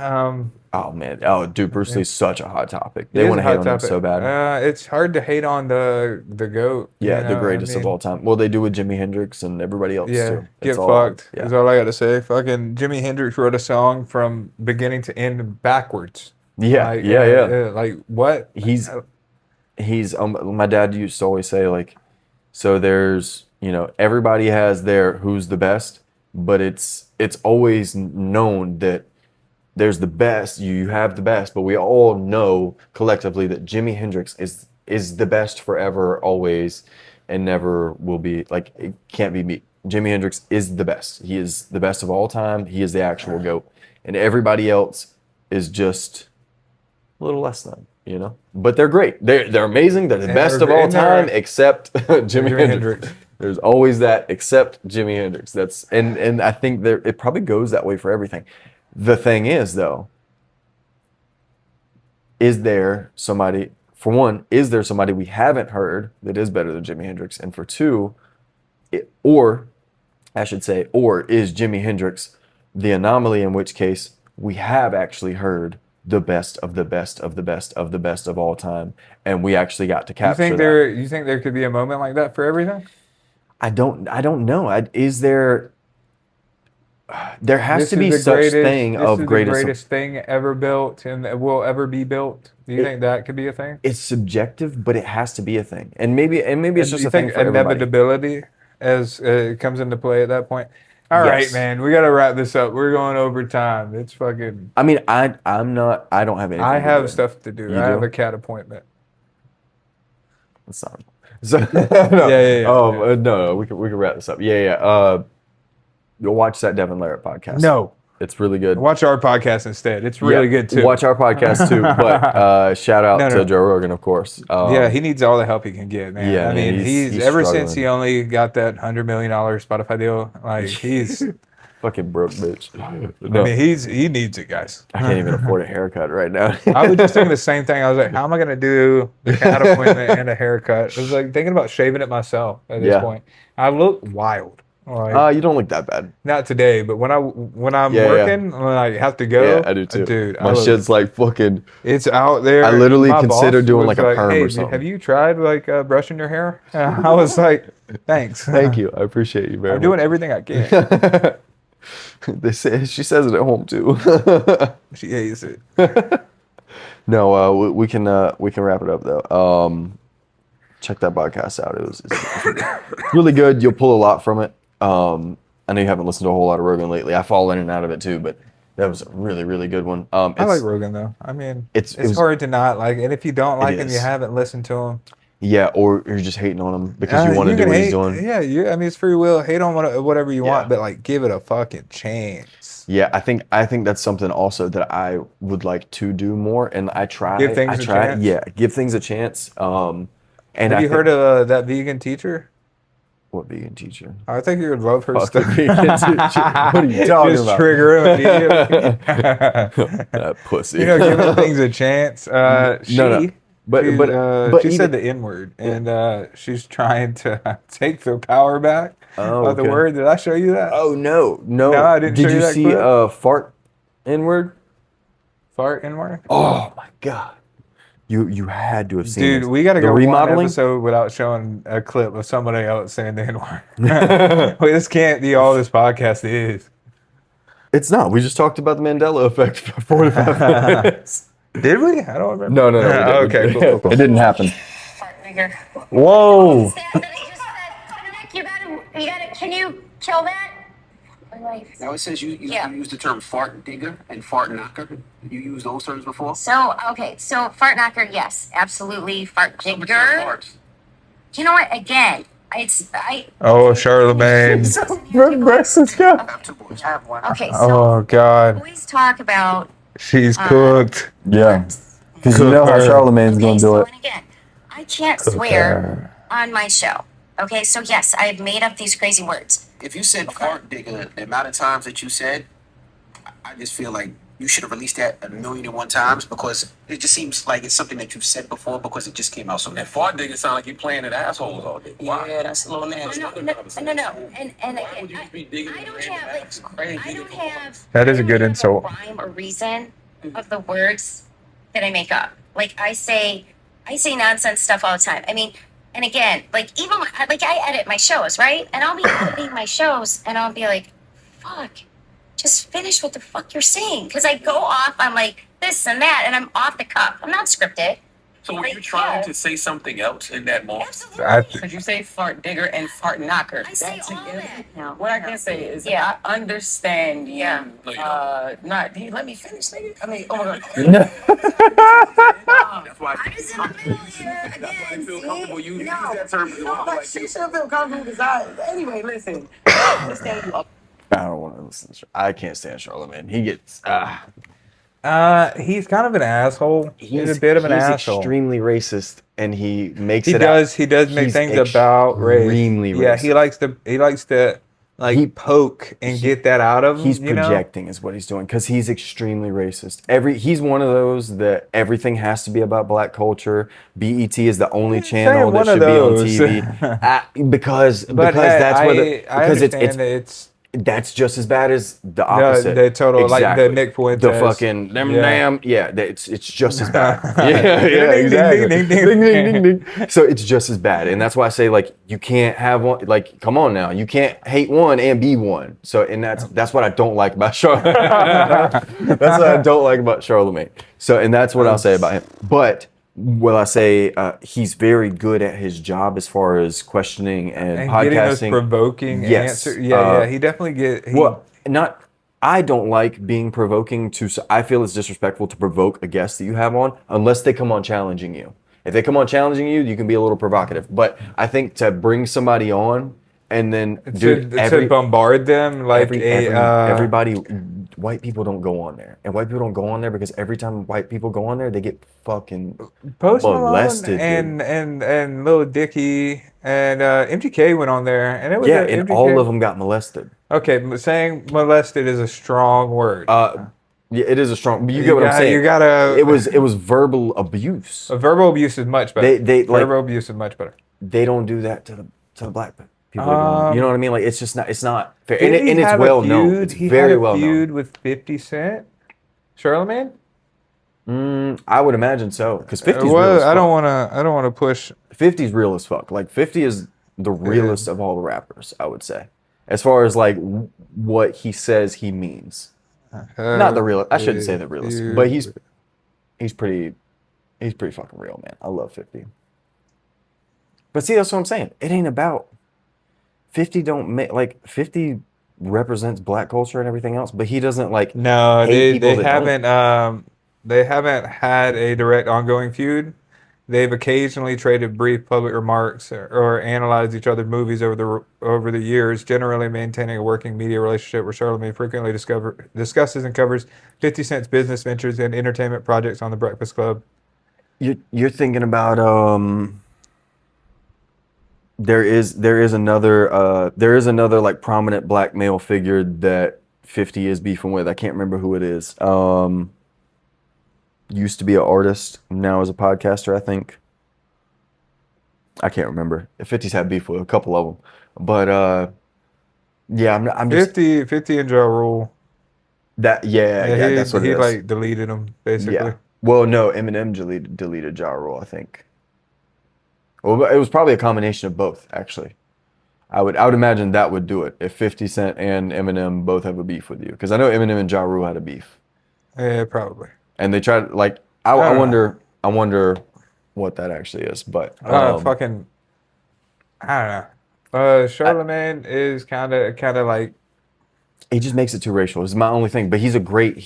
Oh man. Oh dude, Bruce Lee's such a hot topic.
It
They
is
want
a
to hate
hot
on him
topic.
so bad.
It's hard to hate on the GOAT.
Yeah,
you
the
know,
greatest
I
of
mean,
all time. Well, they do with Jimi Hendrix and everybody else
Yeah,
too.
get
It's all-
fucked.
Yeah.
Is all I got to say. Fucking Jimi Hendrix wrote a song from beginning to end backwards.
Yeah,
Like,
yeah.
like what?
He's my dad used to always say, like, so there's, everybody has their who's the best, but it's always known that there's the best, you have the best, but we all know collectively that Jimi Hendrix is the best forever, always, and never will be. Like, it can't be beat. Jimi Hendrix is the best. He is the best of all time. He is the actual GOAT. And everybody else is just a little less than. But they're great. They're amazing. They're the
And
best
they're-
of all
and they're-
time, except Jimi
Jimi
Hendrix.
Hendrix.
There's always that, except Jimi Hendrix. That's and I think it probably goes that way for everything. The thing is, though, is there somebody, for one, is there somebody we haven't heard that is better than Jimi Hendrix? And for two, or is Jimi Hendrix the anomaly, in which case we have actually heard the best of the best of the best of the best of all time, and we actually got to capture that.
You think there could be a moment like that for everything?
I don't know. Is there? There has to be such thing of
the greatest thing ever built and that will ever be built. Do you think that could be a thing?
It's subjective, but it has to be a thing, and maybe it's just a thing for everybody.
Inevitability as comes into play at that point. All right, man, we got to wrap this up. We're going over time. It's fucking.
I mean, I'm not. I don't have anything.
I have stuff to do.
You
I have
do?
a cat appointment.
That's not. So, no.
Yeah.
Oh no, we can wrap this up. Yeah. You'll watch that Devin Larratt podcast.
No.
It's really good.
Watch our podcast instead. It's really good too.
Watch our podcast too. But shout out to Joe Rogan, of course.
Yeah, he needs all the help he can get, man.
Yeah,
I mean,
he's
ever
struggling.
since he only got that $100 million Spotify deal, like he's
fucking broke bitch.
No. I mean, he needs it, guys.
I can't even afford a haircut right now.
I was just thinking the same thing. I was like, how am I gonna do the cat appointment and a haircut? I was like thinking about shaving it myself at this point. I look wild. Like,
you don't look that bad.
Not today, but when I'm working, when I have to go,
I do too.
Dude,
my shit's like fucking.
It's out there.
I literally
My
consider
boss
doing
was
like a perm or something.
Have you tried like brushing your hair? I was like, thanks.
Thank you. I appreciate you very much.
I'm doing everything I can.
She says it at home too.
She hates it.
No, we can wrap it up though. Check that podcast out. It's really good. You'll pull a lot from it. I know you haven't listened to a whole lot of Rogan lately. I fall in and out of it too, but that was a really, really good one.
I like Rogan though. I mean, it's
it was,
hard to not like, and if you don't like him, you haven't listened to him.
Yeah, or you're just hating on him because you want to do what he's doing.
Yeah, I mean, it's free will. Hate on whatever you want, but like, give it a fucking chance.
Yeah, I think that's something also that I would like to do more, and I try.
Give things a chance.
Yeah, give things a chance. And
have you heard of that vegan teacher?
What vegan teacher?
I think you would love her
Fuck
stuff.
Vegan teacher. What are you talking
Just
about?
trigger him immediately.
That pussy.
Giving things a chance.
No. But
she said the N word, and she's trying to take the power back of the word. Did I show you that?
Oh no.
No, I didn't.
Did
show
you
that
see
clip?
fart N-word?
Fart N-word?
Oh my god. You had to have seen
Dude,
this.
we got to
The
go
remodeling?
one episode without showing a clip of somebody else saying the N-word. Wait, this can't be all this podcast is.
It's not. We just talked about the Mandela effect for 45 minutes.
Did we? I don't remember.
No.
Okay, cool.
It didn't happen.
Whoa.
Whoa.
You gotta, can you kill that?
Now it says you use the term fart digger and fart knocker. You used those terms before?
So fart knocker, yes, absolutely. Fart digger. You know what? Again,
Oh, Charlemagne.
I have two boys. I have one.
Okay, so
Oh, God.
always talk about
She's cooked.
Yeah. Because you know how Charlemagne's going to do it.
and again, I can't swear on my show. Okay, so yes, I've made up these crazy words.
If you said fart digger, the amount of times that you said, I just feel like you should have released that 1,000,001 times because it just seems like it's something that you've said before because it just came out so
And fart digger sound like you playing at assholes all day. Why?
Yeah, that's a little nasty.
No. And
Why would you just be digging
I
in
don't
random
have
ass? Crazy.
I don't have.
That is a good
I don't have
insult.
Rhyme or reason of the words that I make up. Like I say nonsense stuff all the time. I mean, and again, like even like I edit my shows, right? And I'll be editing my shows, and I'll be like, "Fuck, just finish what the fuck you're saying," because I go off. I'm like this and that, and I'm off the cuff. I'm not scripted.
So were you trying to say something else in that moment?
Absolutely.
Could you say fart digger and fart knocker?
I say all that. No.
What I can say is,
Yeah.
I understand you.
Yeah.
No, you don't.
Not. Do you let me finish, nigga? I mean, oh my god.
That's why
I was in the middle here
that's why I
again.
feel
See?
comfortable using
No.
that term. Because
No,
I'm
but
like,
she should feel comfortable because anyway, listen. I understand you.
I don't want to listen. I can't stand Charlemagne. He gets.
He's kind of an asshole. He's a bit of an asshole.
Extremely racist, and he makes
He
it.
does make
He's
things about race.
extremely
Yeah,
racist.
he likes to
He-
poke and get that out of him.
He's
you know?
projecting is what he's doing because he's extremely racist. He's one of those that everything has to be about black culture. BET is the only channel that
one of
should be on
those.
TV because
But
that's where
I understand that it's
that's just as bad as the opposite.
the total like the Nick Fuentes.
The fucking them
Yeah.
damn it's just as bad.
Ding, ding, ding, ding, ding.
Ding. So it's just as bad, and that's why I say like you can't have one. Like come on now, you can't hate one and be one. So and that's what I don't like about That's what I don't like about Charlemagne. So and that's what I'll say about him. But will I say he's very good at his job as far as questioning and podcasting,
getting those provoking answers. Yeah, he definitely
well, not. I don't like being provoking I feel it's disrespectful to provoke a guest that you have on unless they come on challenging you. If they come on challenging you, you can be a little provocative. But I think to bring somebody on and then
to bombard them like
everybody, white people don't go on there. And white people don't go on there because every time white people go on there, they get fucking
Post
molested.
Malone and Lil Dicky and MGK went on there. And it was
and all of them got molested.
Okay, saying molested is a strong word.
Yeah, it is a strong. But you get what I'm saying.
You gotta.
It was verbal abuse.
Verbal abuse is much better.
Verbal
abuse is much better.
They don't do that to the black people. You know what I mean? Like it's just not. It's not fair, and
Did he
it's
have
well
a feud?
known. It's
He
very
had a
well
feud
known.
with 50 Cent, Charlemagne.
I would imagine so because 50's real
Well,
as fuck.
I don't want to push.
50's real as fuck. Like 50 is the realest of all the rappers. I would say, as far as like what he says he means. Not the realest. I shouldn't say the realest, but he's pretty fucking real, man. I love 50. But see, that's what I'm saying. It ain't about 50. Don't make like 50 represents black culture and everything else, but he doesn't like.
No,
hate
they
people that
haven't. They haven't had a direct ongoing feud. They've occasionally traded brief public remarks or analyzed each other's movies over the years, generally maintaining a working media relationship where Charlemagne frequently discusses and covers 50 Cent's business ventures and entertainment projects on The Breakfast Club.
You're thinking about there is another like prominent black male figure that 50 is beefing with. I can't remember who it is. Used to be an artist, now is a podcaster, I think. I can't remember. 50's had beef with a couple of them, but yeah, I'm just
50 and Ja Rule.
that. Yeah, that's what it
he
is.
like deleted them basically.
Yeah. Well, no, Eminem deleted Ja Rule, I think. Well, it was probably a combination of both, actually. I would imagine that would do it if 50 Cent and Eminem both have a beef with you, because I know Eminem and Ja Rule had a beef.
Yeah, probably.
And they tried like I wonder what that actually is, but
fucking I don't know. Charlemagne is kind of like
he just makes it too racial. It's my only thing. But he's a great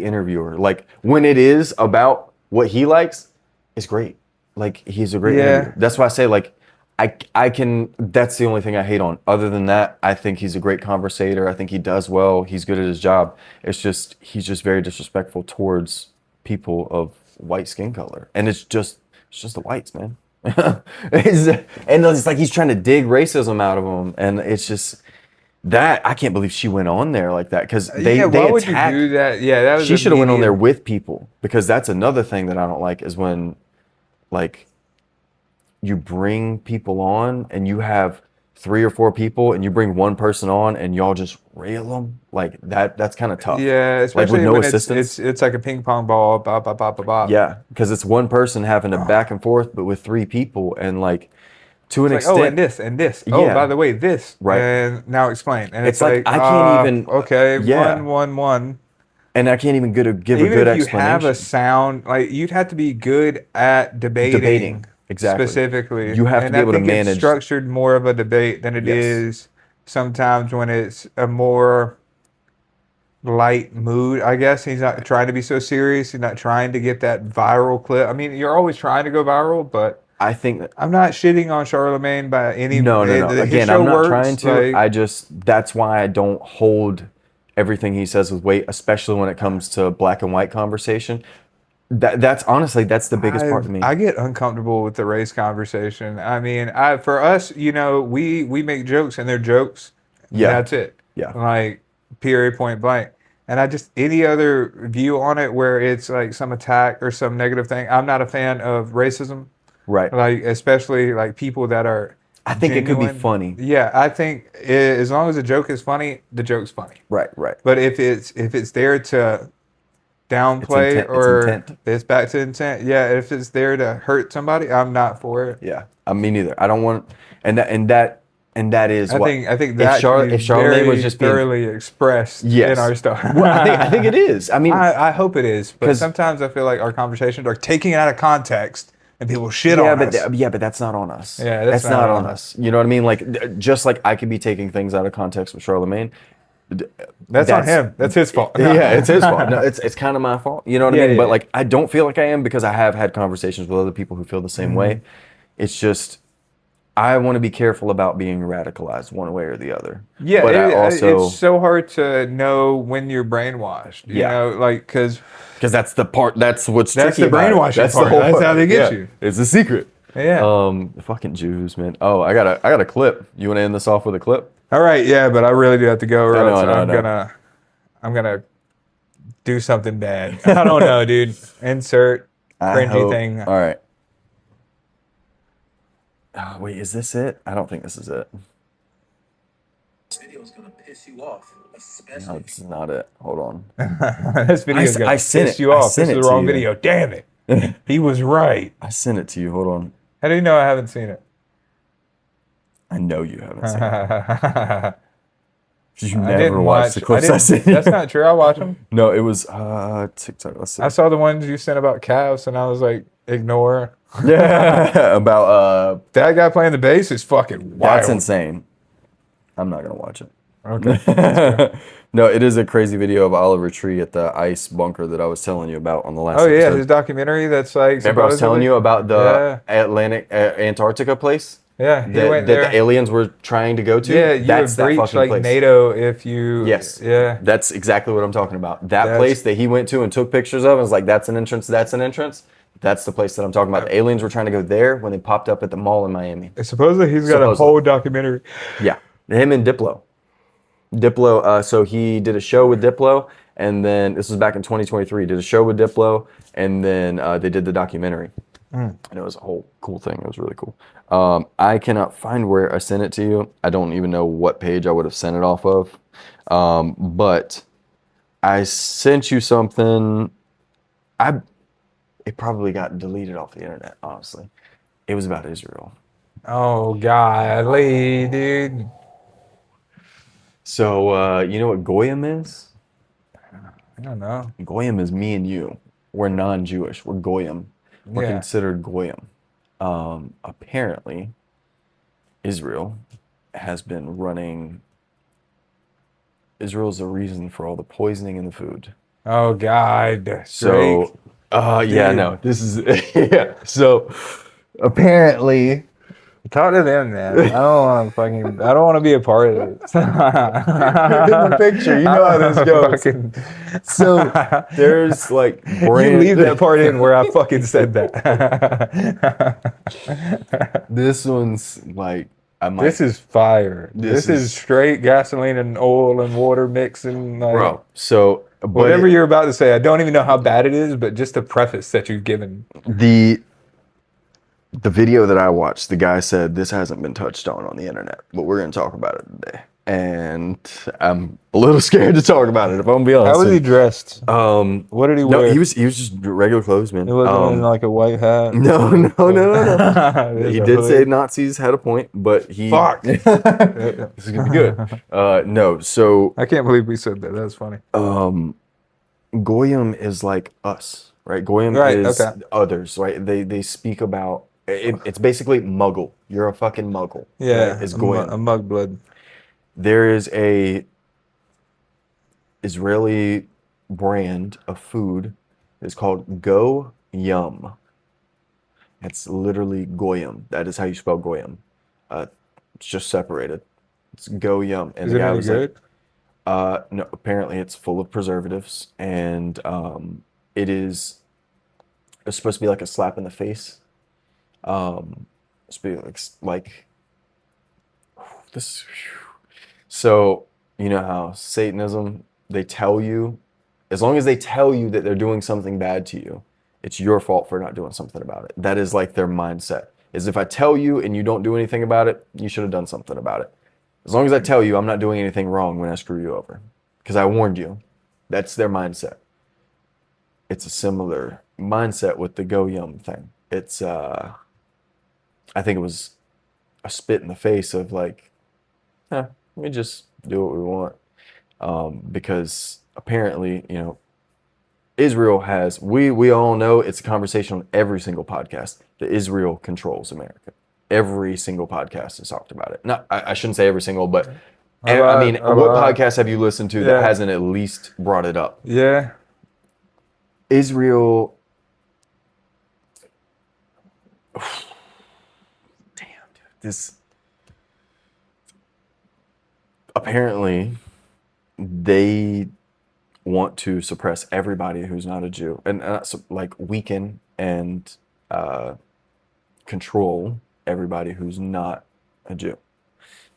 interviewer. Like when it is about what he likes, it's great. Like he's a great interviewer. That's why I say like I can. That's the only thing I hate on. Other than that, I think he's a great conversator. I think he does well. He's good at his job. It's just he's just very disrespectful towards people of white skin color, and it's just the whites, man. And it's like he's trying to dig racism out of them, and it's just that I can't believe she went on there like that because they
why would
attacked.
you do that? Yeah, that was
She should have went on there
immediate.
with people, because that's another thing that I don't like is when like you bring people on and you have 3 or 4 people and you bring one person on and y'all just rail them like that. That's kind of tough.
Yeah, especially
with no
when
assistance.
it's like a ping pong ball. Bop, bop, bop, bop, bop.
Yeah, because it's one person having to back and forth, but with 3 people and like to an
It's
extent.
like, and this. Oh,
Yeah.
by the way, this.
Right.
And now explain. And
It's like, I can't even.
Okay,
Yeah.
1.
And I can't even give a
Even
good
if you
explanation.
have a sound, like you'd have to be good at debating.
Exactly.
Specifically.
You have to be able to
I think it's
manage.
structured more of a debate than it
Yes.
is sometimes when it's a more light mood, I guess. He's not trying to be so serious. He's not trying to get that viral clip. I mean, you're always trying to go viral, but
I think that.
I'm not shitting on Charlemagne by any.
No.
his
Again,
show
I'm not
works,
trying to.
like-
That's why I don't hold everything he says with weight, especially when it comes to black and white conversation. That's honestly, that's the biggest part to me.
I get uncomfortable with the race conversation. I mean, for us, we make jokes and they're jokes,
Yeah.
That's it.
Yeah.
Like, period, point blank. And I just, any other view on it where it's like some attack or some negative thing, I'm not a fan of racism.
Right.
Like, especially like people that are
I think it could be
genuine.
funny.
Yeah, I think as long as the joke is funny, the joke's funny.
Right. Right.
But if it's there to downplay
intent- it's
or
intent.
it's back to intent, yeah, if it's there to hurt somebody, I'm not for it.
Yeah. Me neither. I don't want, and that is
I
what
think
if
that
Charlotte, if Charlamagne was just being,
thoroughly expressed
Yes.
in our stuff.
well, I think it is. I mean,
I hope it is, but
'Cause-
sometimes I feel like our conversations are taking it out of context and people shit
yeah,
on
but
us.
yeah, but that's not on us.
Yeah,
that's not on us. You know what I mean? Like, just like I could be taking things out of context with Charlamagne.
That's on him. That's his fault.
Yeah, it's his fault. No, it's kind of my fault. You know what I
Yeah,
mean?
yeah,
But like, I don't feel like I am because I have had conversations with other people who feel the same way. It's just I want to be careful about being radicalized one way or the other.
Yeah,
but I also
it's so hard to know when you're brainwashed. You
Yeah.
know, like because
that's the part. That's what's
That's
tricky
the
about it.
brainwashing
That's
part.
the whole
That's how they get
yeah.
you.
It's a secret.
yeah.
Fucking Jews, man. Oh, I got a clip. You want to end this off with a clip?
All right, yeah, but I really do have to go, or
I know,
else
I know.
I'm gonna do something bad. I don't know, dude. Insert cringy thing.
All right. Oh, wait, is this it? I don't think this is it.
This video is gonna piss you off,
No,
especially.
this is not it. Hold on.
This video is gonna
I sent
piss
it.
you
I
off.
sent
This is
it
the
to
wrong
you.
video. Damn it. He was right.
I sent it to you. Hold on.
How do you know I haven't seen it?
I know you haven't seen it.
I
You
didn't
never watched the
I
clips I
didn't-
sent you.
That's not true. I watch them.
No, it was TikTok. Let's see.
I saw the ones you sent about calves, and I was like, ignore.
Yeah, about
That guy playing the bass is fucking wild.
that's insane. I'm not gonna watch it.
Okay.
No, it is a crazy video of Oliver Tree at the ice bunker that I was telling you about on the last
Oh yeah,
episode.
his documentary. That's like.
Remember I was telling
supposedly-
you about the
Yeah.
Atlantic Antarctica place
Yeah, he
that,
went
that
there.
the aliens were trying to go to?
Yeah, you
That's
would
that
breach
fucking
like
place.
NATO if you.
Yes.
Yeah.
That's exactly what I'm talking about. That
That's-
place that he went to and took pictures of and was like, that's an entrance, that's an entrance. That's the place that I'm talking about. The aliens were trying to go there when they popped up at the mall in Miami.
Supposedly he's got a
Supposedly.
whole documentary.
Yeah. Him and Diplo. Diplo, so he did a show with Diplo, and then this was back in 2023. Did a show with Diplo, and then they did the documentary. And it was a whole cool thing. It was really cool. I cannot find where I sent it to you. I don't even know what page I would have sent it off of. But I sent you something. It probably got deleted off the internet, honestly. It was about Israel.
Oh golly, dude.
So, you know what Goyim is?
I don't know.
Goyim is me and you. We're non-Jewish. We're Goyim. We're
Yeah.
considered Goyim. Apparently, Israel has been running. Israel's the reason for all the poisoning in the food.
Oh God.
So, yeah,
Dude.
no, this is yeah. So, apparently,
Talk to them, man. I don't want to be a part of this.
in the picture, you know how this goes. So there's like brand.
You leave that part in where I fucking said that.
This one's like I might.
This is fire.
This
This is
is-
straight gasoline and oil and water mixing. Like,
bro. So but
whatever you're about to say, I don't even know how bad it is, but just the preface that you've given.
The video that I watched, the guy said this hasn't been touched on the internet, but we're gonna talk about it today. And I'm a little scared to talk about it if I'm gonna be honest.
How was he
with you.
dressed?
What
did he
No,
wear?
he was just regular clothes, man.
It wasn't in like a white hat.
No.
There's
He
a
did
hood.
say Nazis had a point, but he.
Fuck.
This is gonna be good. No, so
I can't believe we said that. That's funny.
Goyim is like us, right? Goyim
Right,
is
okay.
others, right? They speak about it's basically Muggle. You're a fucking Muggle.
Yeah,
right? Is Goyim.
a mug blood.
There is a Israeli brand of food. It's called Go Yum. It's literally Goyim. That is how you spell Goyim. It's just separated. It's Go Yum. And
Is
the
it
guy
any
was
good?
like, no, apparently it's full of preservatives, and it's supposed to be like a slap in the face. It's supposed to be like this. So, you know how Satanism, they tell you, as long as they tell you that they're doing something bad to you, it's your fault for not doing something about it. That is like their mindset. Is if I tell you and you don't do anything about it, you should have done something about it. As long as I tell you I'm not doing anything wrong when I screw you over. Because I warned you. That's their mindset. It's a similar mindset with the Go Yum thing. It's, I think it was a spit in the face of like, we just do what we want. Because apparently, you know, Israel has, we all know it's a conversation on every single podcast that Israel controls America. Every single podcast has talked about it. Not, I shouldn't say every single, but what podcast have you listened to that hasn't at least brought it up?
Yeah.
Israel. Damn, dude. This. Apparently, they want to suppress everybody who's not a Jew and like weaken and control everybody who's not a Jew.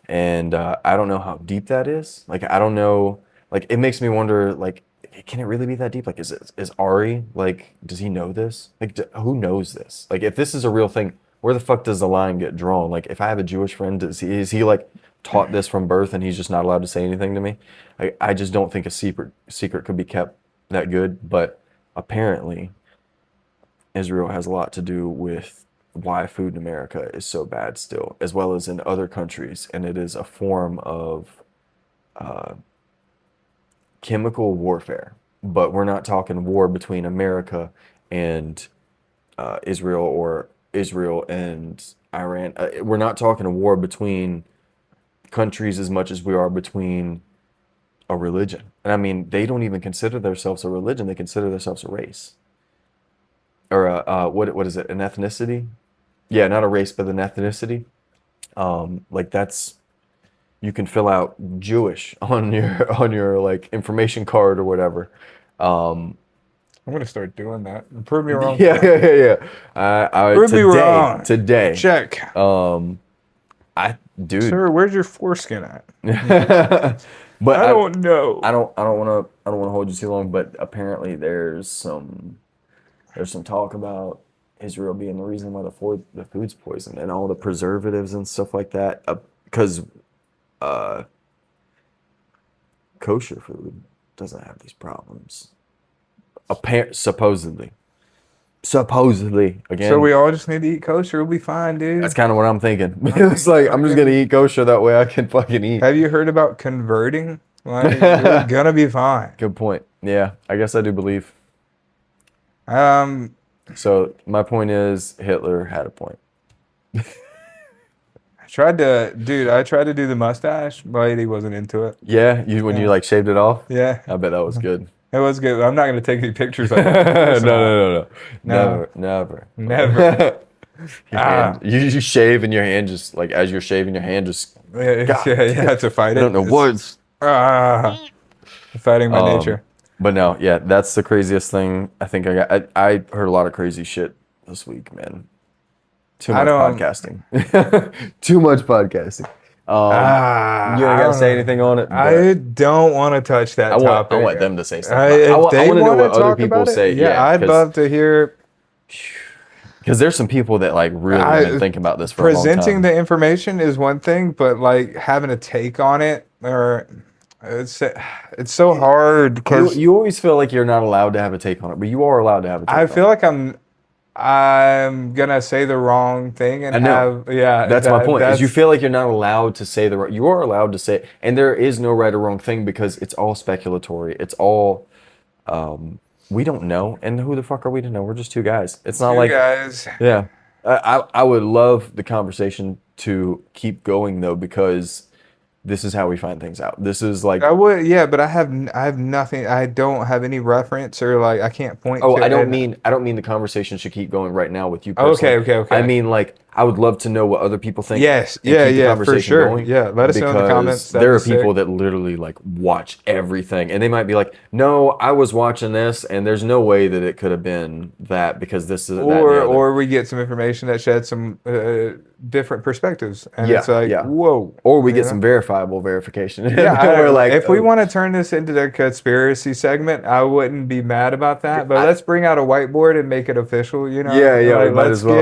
And I don't know how deep that is. Like, I don't know. Like, it makes me wonder, like, can it really be that deep? Like, is Ari, like, does he know this? Like, who knows this? Like, if this is a real thing, where the fuck does the line get drawn? Like, if I have a Jewish friend, is he like taught this from birth and he's just not allowed to say anything to me? I just don't think a secret could be kept that good. But apparently, Israel has a lot to do with why food in America is so bad still, as well as in other countries. And it is a form of chemical warfare. But we're not talking war between America and Israel, or Israel and Iran. We're not talking a war between countries as much as we are between a religion. And I mean, they don't even consider themselves a religion. They consider themselves a race. Or what is it? An ethnicity? Yeah, not a race, but an ethnicity. Like, that's, you can fill out Jewish on your like information card or whatever.
I'm gonna start doing that. Prove me wrong.
Yeah.
Prove me wrong.
Today.
Check.
Dude.
Sir, where's your foreskin at?
But
I don't know.
I don't want to hold you too long. But apparently, there's some talk about Israel being the reason why the food's poisoned and all the preservatives and stuff like that. Because kosher food doesn't have these problems. Supposedly. Again.
So we all just need to eat kosher. We'll be fine, dude.
That's kind of what I'm thinking. It's like, I'm just gonna eat kosher, that way I can fucking eat.
Have you heard about converting? Like, you're gonna be fine.
Good point. Yeah, I guess I do believe.
Um,
So my point is, Hitler had a point.
I tried to do the mustache, but he wasn't into it.
Yeah, when you like shaved it off.
Yeah,
I bet that was good.
it was good. I'm not gonna take any pictures of it.
No. Never. You shave and your hand just, like, as you're shaving your hand just.
Yeah, to fight it.
I don't know words.
Fighting my nature.
But no, yeah, that's the craziest thing I think I got. I heard a lot of crazy shit this week, man. Too much podcasting. Too much podcasting. You ain't gotta say anything on it.
I don't want to touch that topic.
I want them to say stuff.
I
want to know what other
talk
people
about it,
say.
Yeah, I'd love to hear.
Because there's some people that like really been thinking about this for a long time.
Presenting the information is one thing, but like having a take on it, or it's so hard because
you always feel like you're not allowed to have a take on it, but you are allowed to have a take on it.
I feel like I'm gonna say the wrong thing and
that's my point. Is you feel like you're not allowed to say you are allowed to say, and there is no right or wrong thing because it's all speculatory. It's all we don't know, and who the fuck are we to know? We're just two guys. It's not like
guys.
Yeah, I would love the conversation to keep going though, because this is how we find things out. This is like
I would, yeah, but I have nothing. I don't have any reference or like I can't point.
Oh,
to
I don't mean the conversation should keep going right now with you.
Okay.
I mean, like, I would love to know what other people think.
Yes,
and keep the
for
conversation
sure.
going,
Yeah, let us know in the
because
comments.
there are
That'd be
people
sick.
that literally like watch everything, and they might be like, "No, I was watching this, and there's no way that it could have been that because this is that and the other."
Or we get some information that sheds some different perspectives, and
Yeah,
it's like,
yeah.
whoa.
Or we get
know?
some verifiable verification.
Yeah,
And we're like,
if we
"Oh."
want to turn this into the conspiracy segment, I wouldn't be mad about that. But let's bring out a whiteboard and make it official. You know,
Yeah, yeah, we might
let's
as well.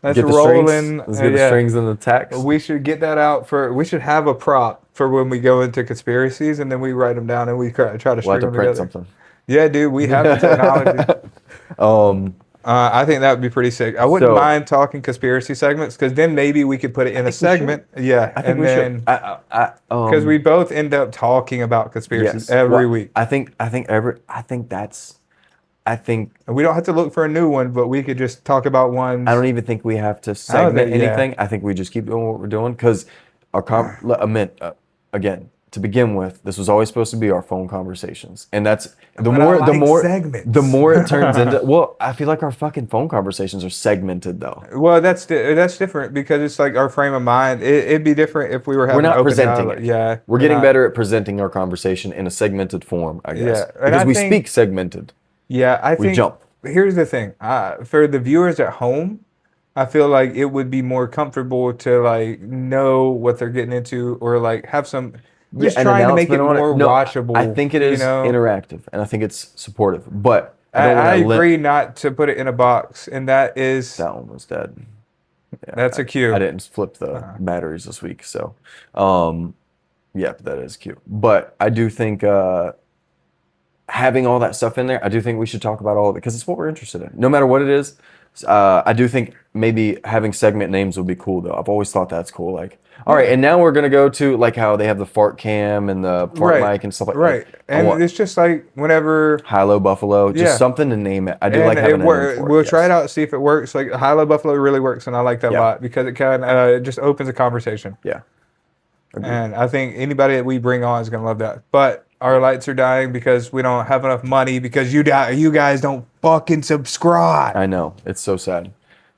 let's
Get the
roll
strings.
in.
Let's get the strings and the text.
We should get that out for. We should have a prop for when we go into conspiracies, and then we write them down and we try to
We'll
string
have to
them
print
together.
something.
Yeah, dude, we have the technology. I think that would be pretty sick. I wouldn't
So-
mind talking conspiracy segments because then maybe we could put it in a segment. Yeah,
I think
and
we
then
should.
because we both end up talking about conspiracies
yes.
every
Well,
week.
I think that's. I think
And we don't have to look for a new one, but we could just talk about ones.
I don't even think we have to
don't
segment
think- yeah.
anything. I think we just keep doing what we're doing because our again, to begin with, this was always supposed to be our phone conversations, and that's the
But I
more the
like
more
segments.
the more it turns into. Well, I feel like our fucking phone conversations are segmented though.
Well, that's different because it's like our frame of mind. It'd be different if we were having
We're not
an open
presenting
dialogue.
it.
Yeah,
We're getting
not.
better at presenting our conversation in a segmented form, I guess,
Yeah, and
because
I
we
think-
speak segmented.
Yeah, I think
jump.
Here's the thing. For the viewers at home, I feel like it would be more comfortable to like know what they're getting into or like have some just
an
trying to make it
announcement on
more
No,
watchable.
I think it is
you know?
interactive, and I think it's supportive. But I
I,
don't
I
want to
agree not to put it in a box, and that is
That one was dead. Yeah,
that's a cue.
I didn't flip the batteries this week, so yeah, that is cute. But I do think having all that stuff in there, I do think we should talk about all of it because it's what we're interested in. No matter what it is, I do think maybe having segment names would be cool though. I've always thought that's cool. Like, all right, and now we're gonna go to like how they have the fart cam and the fart mic and stuff like
right.
that. I
And
want
it's just like whenever
High-Low Buffalo, just
Yeah.
something to name it. I do
and
like having a name for it.
we'll try
yes.
it out, see if it works. Like High-Low Buffalo really works, and I like that a
Yeah.
lot because it it just opens a conversation.
Yeah. Agreed.
And I think anybody that we bring on is gonna love that. But our lights are dying because we don't have enough money because you guys don't fucking subscribe.
I know. It's so sad.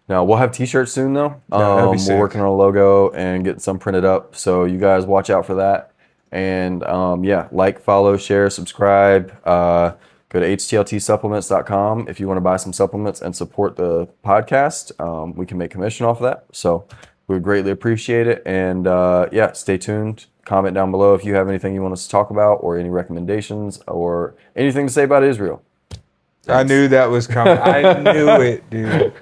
No, we'll have t-shirts soon though.
that'd be
We're
sick.
working on a logo and getting some printed up. So you guys watch out for that. And yeah, like, follow, share, subscribe. Go to htltsupplements.com if you want to buy some supplements and support the podcast. We can make commission off of that. So we would greatly appreciate it. And yeah, stay tuned. Comment down below if you have anything you want us to talk about or any recommendations or anything to say about Israel.
I knew that was coming. I knew it, dude.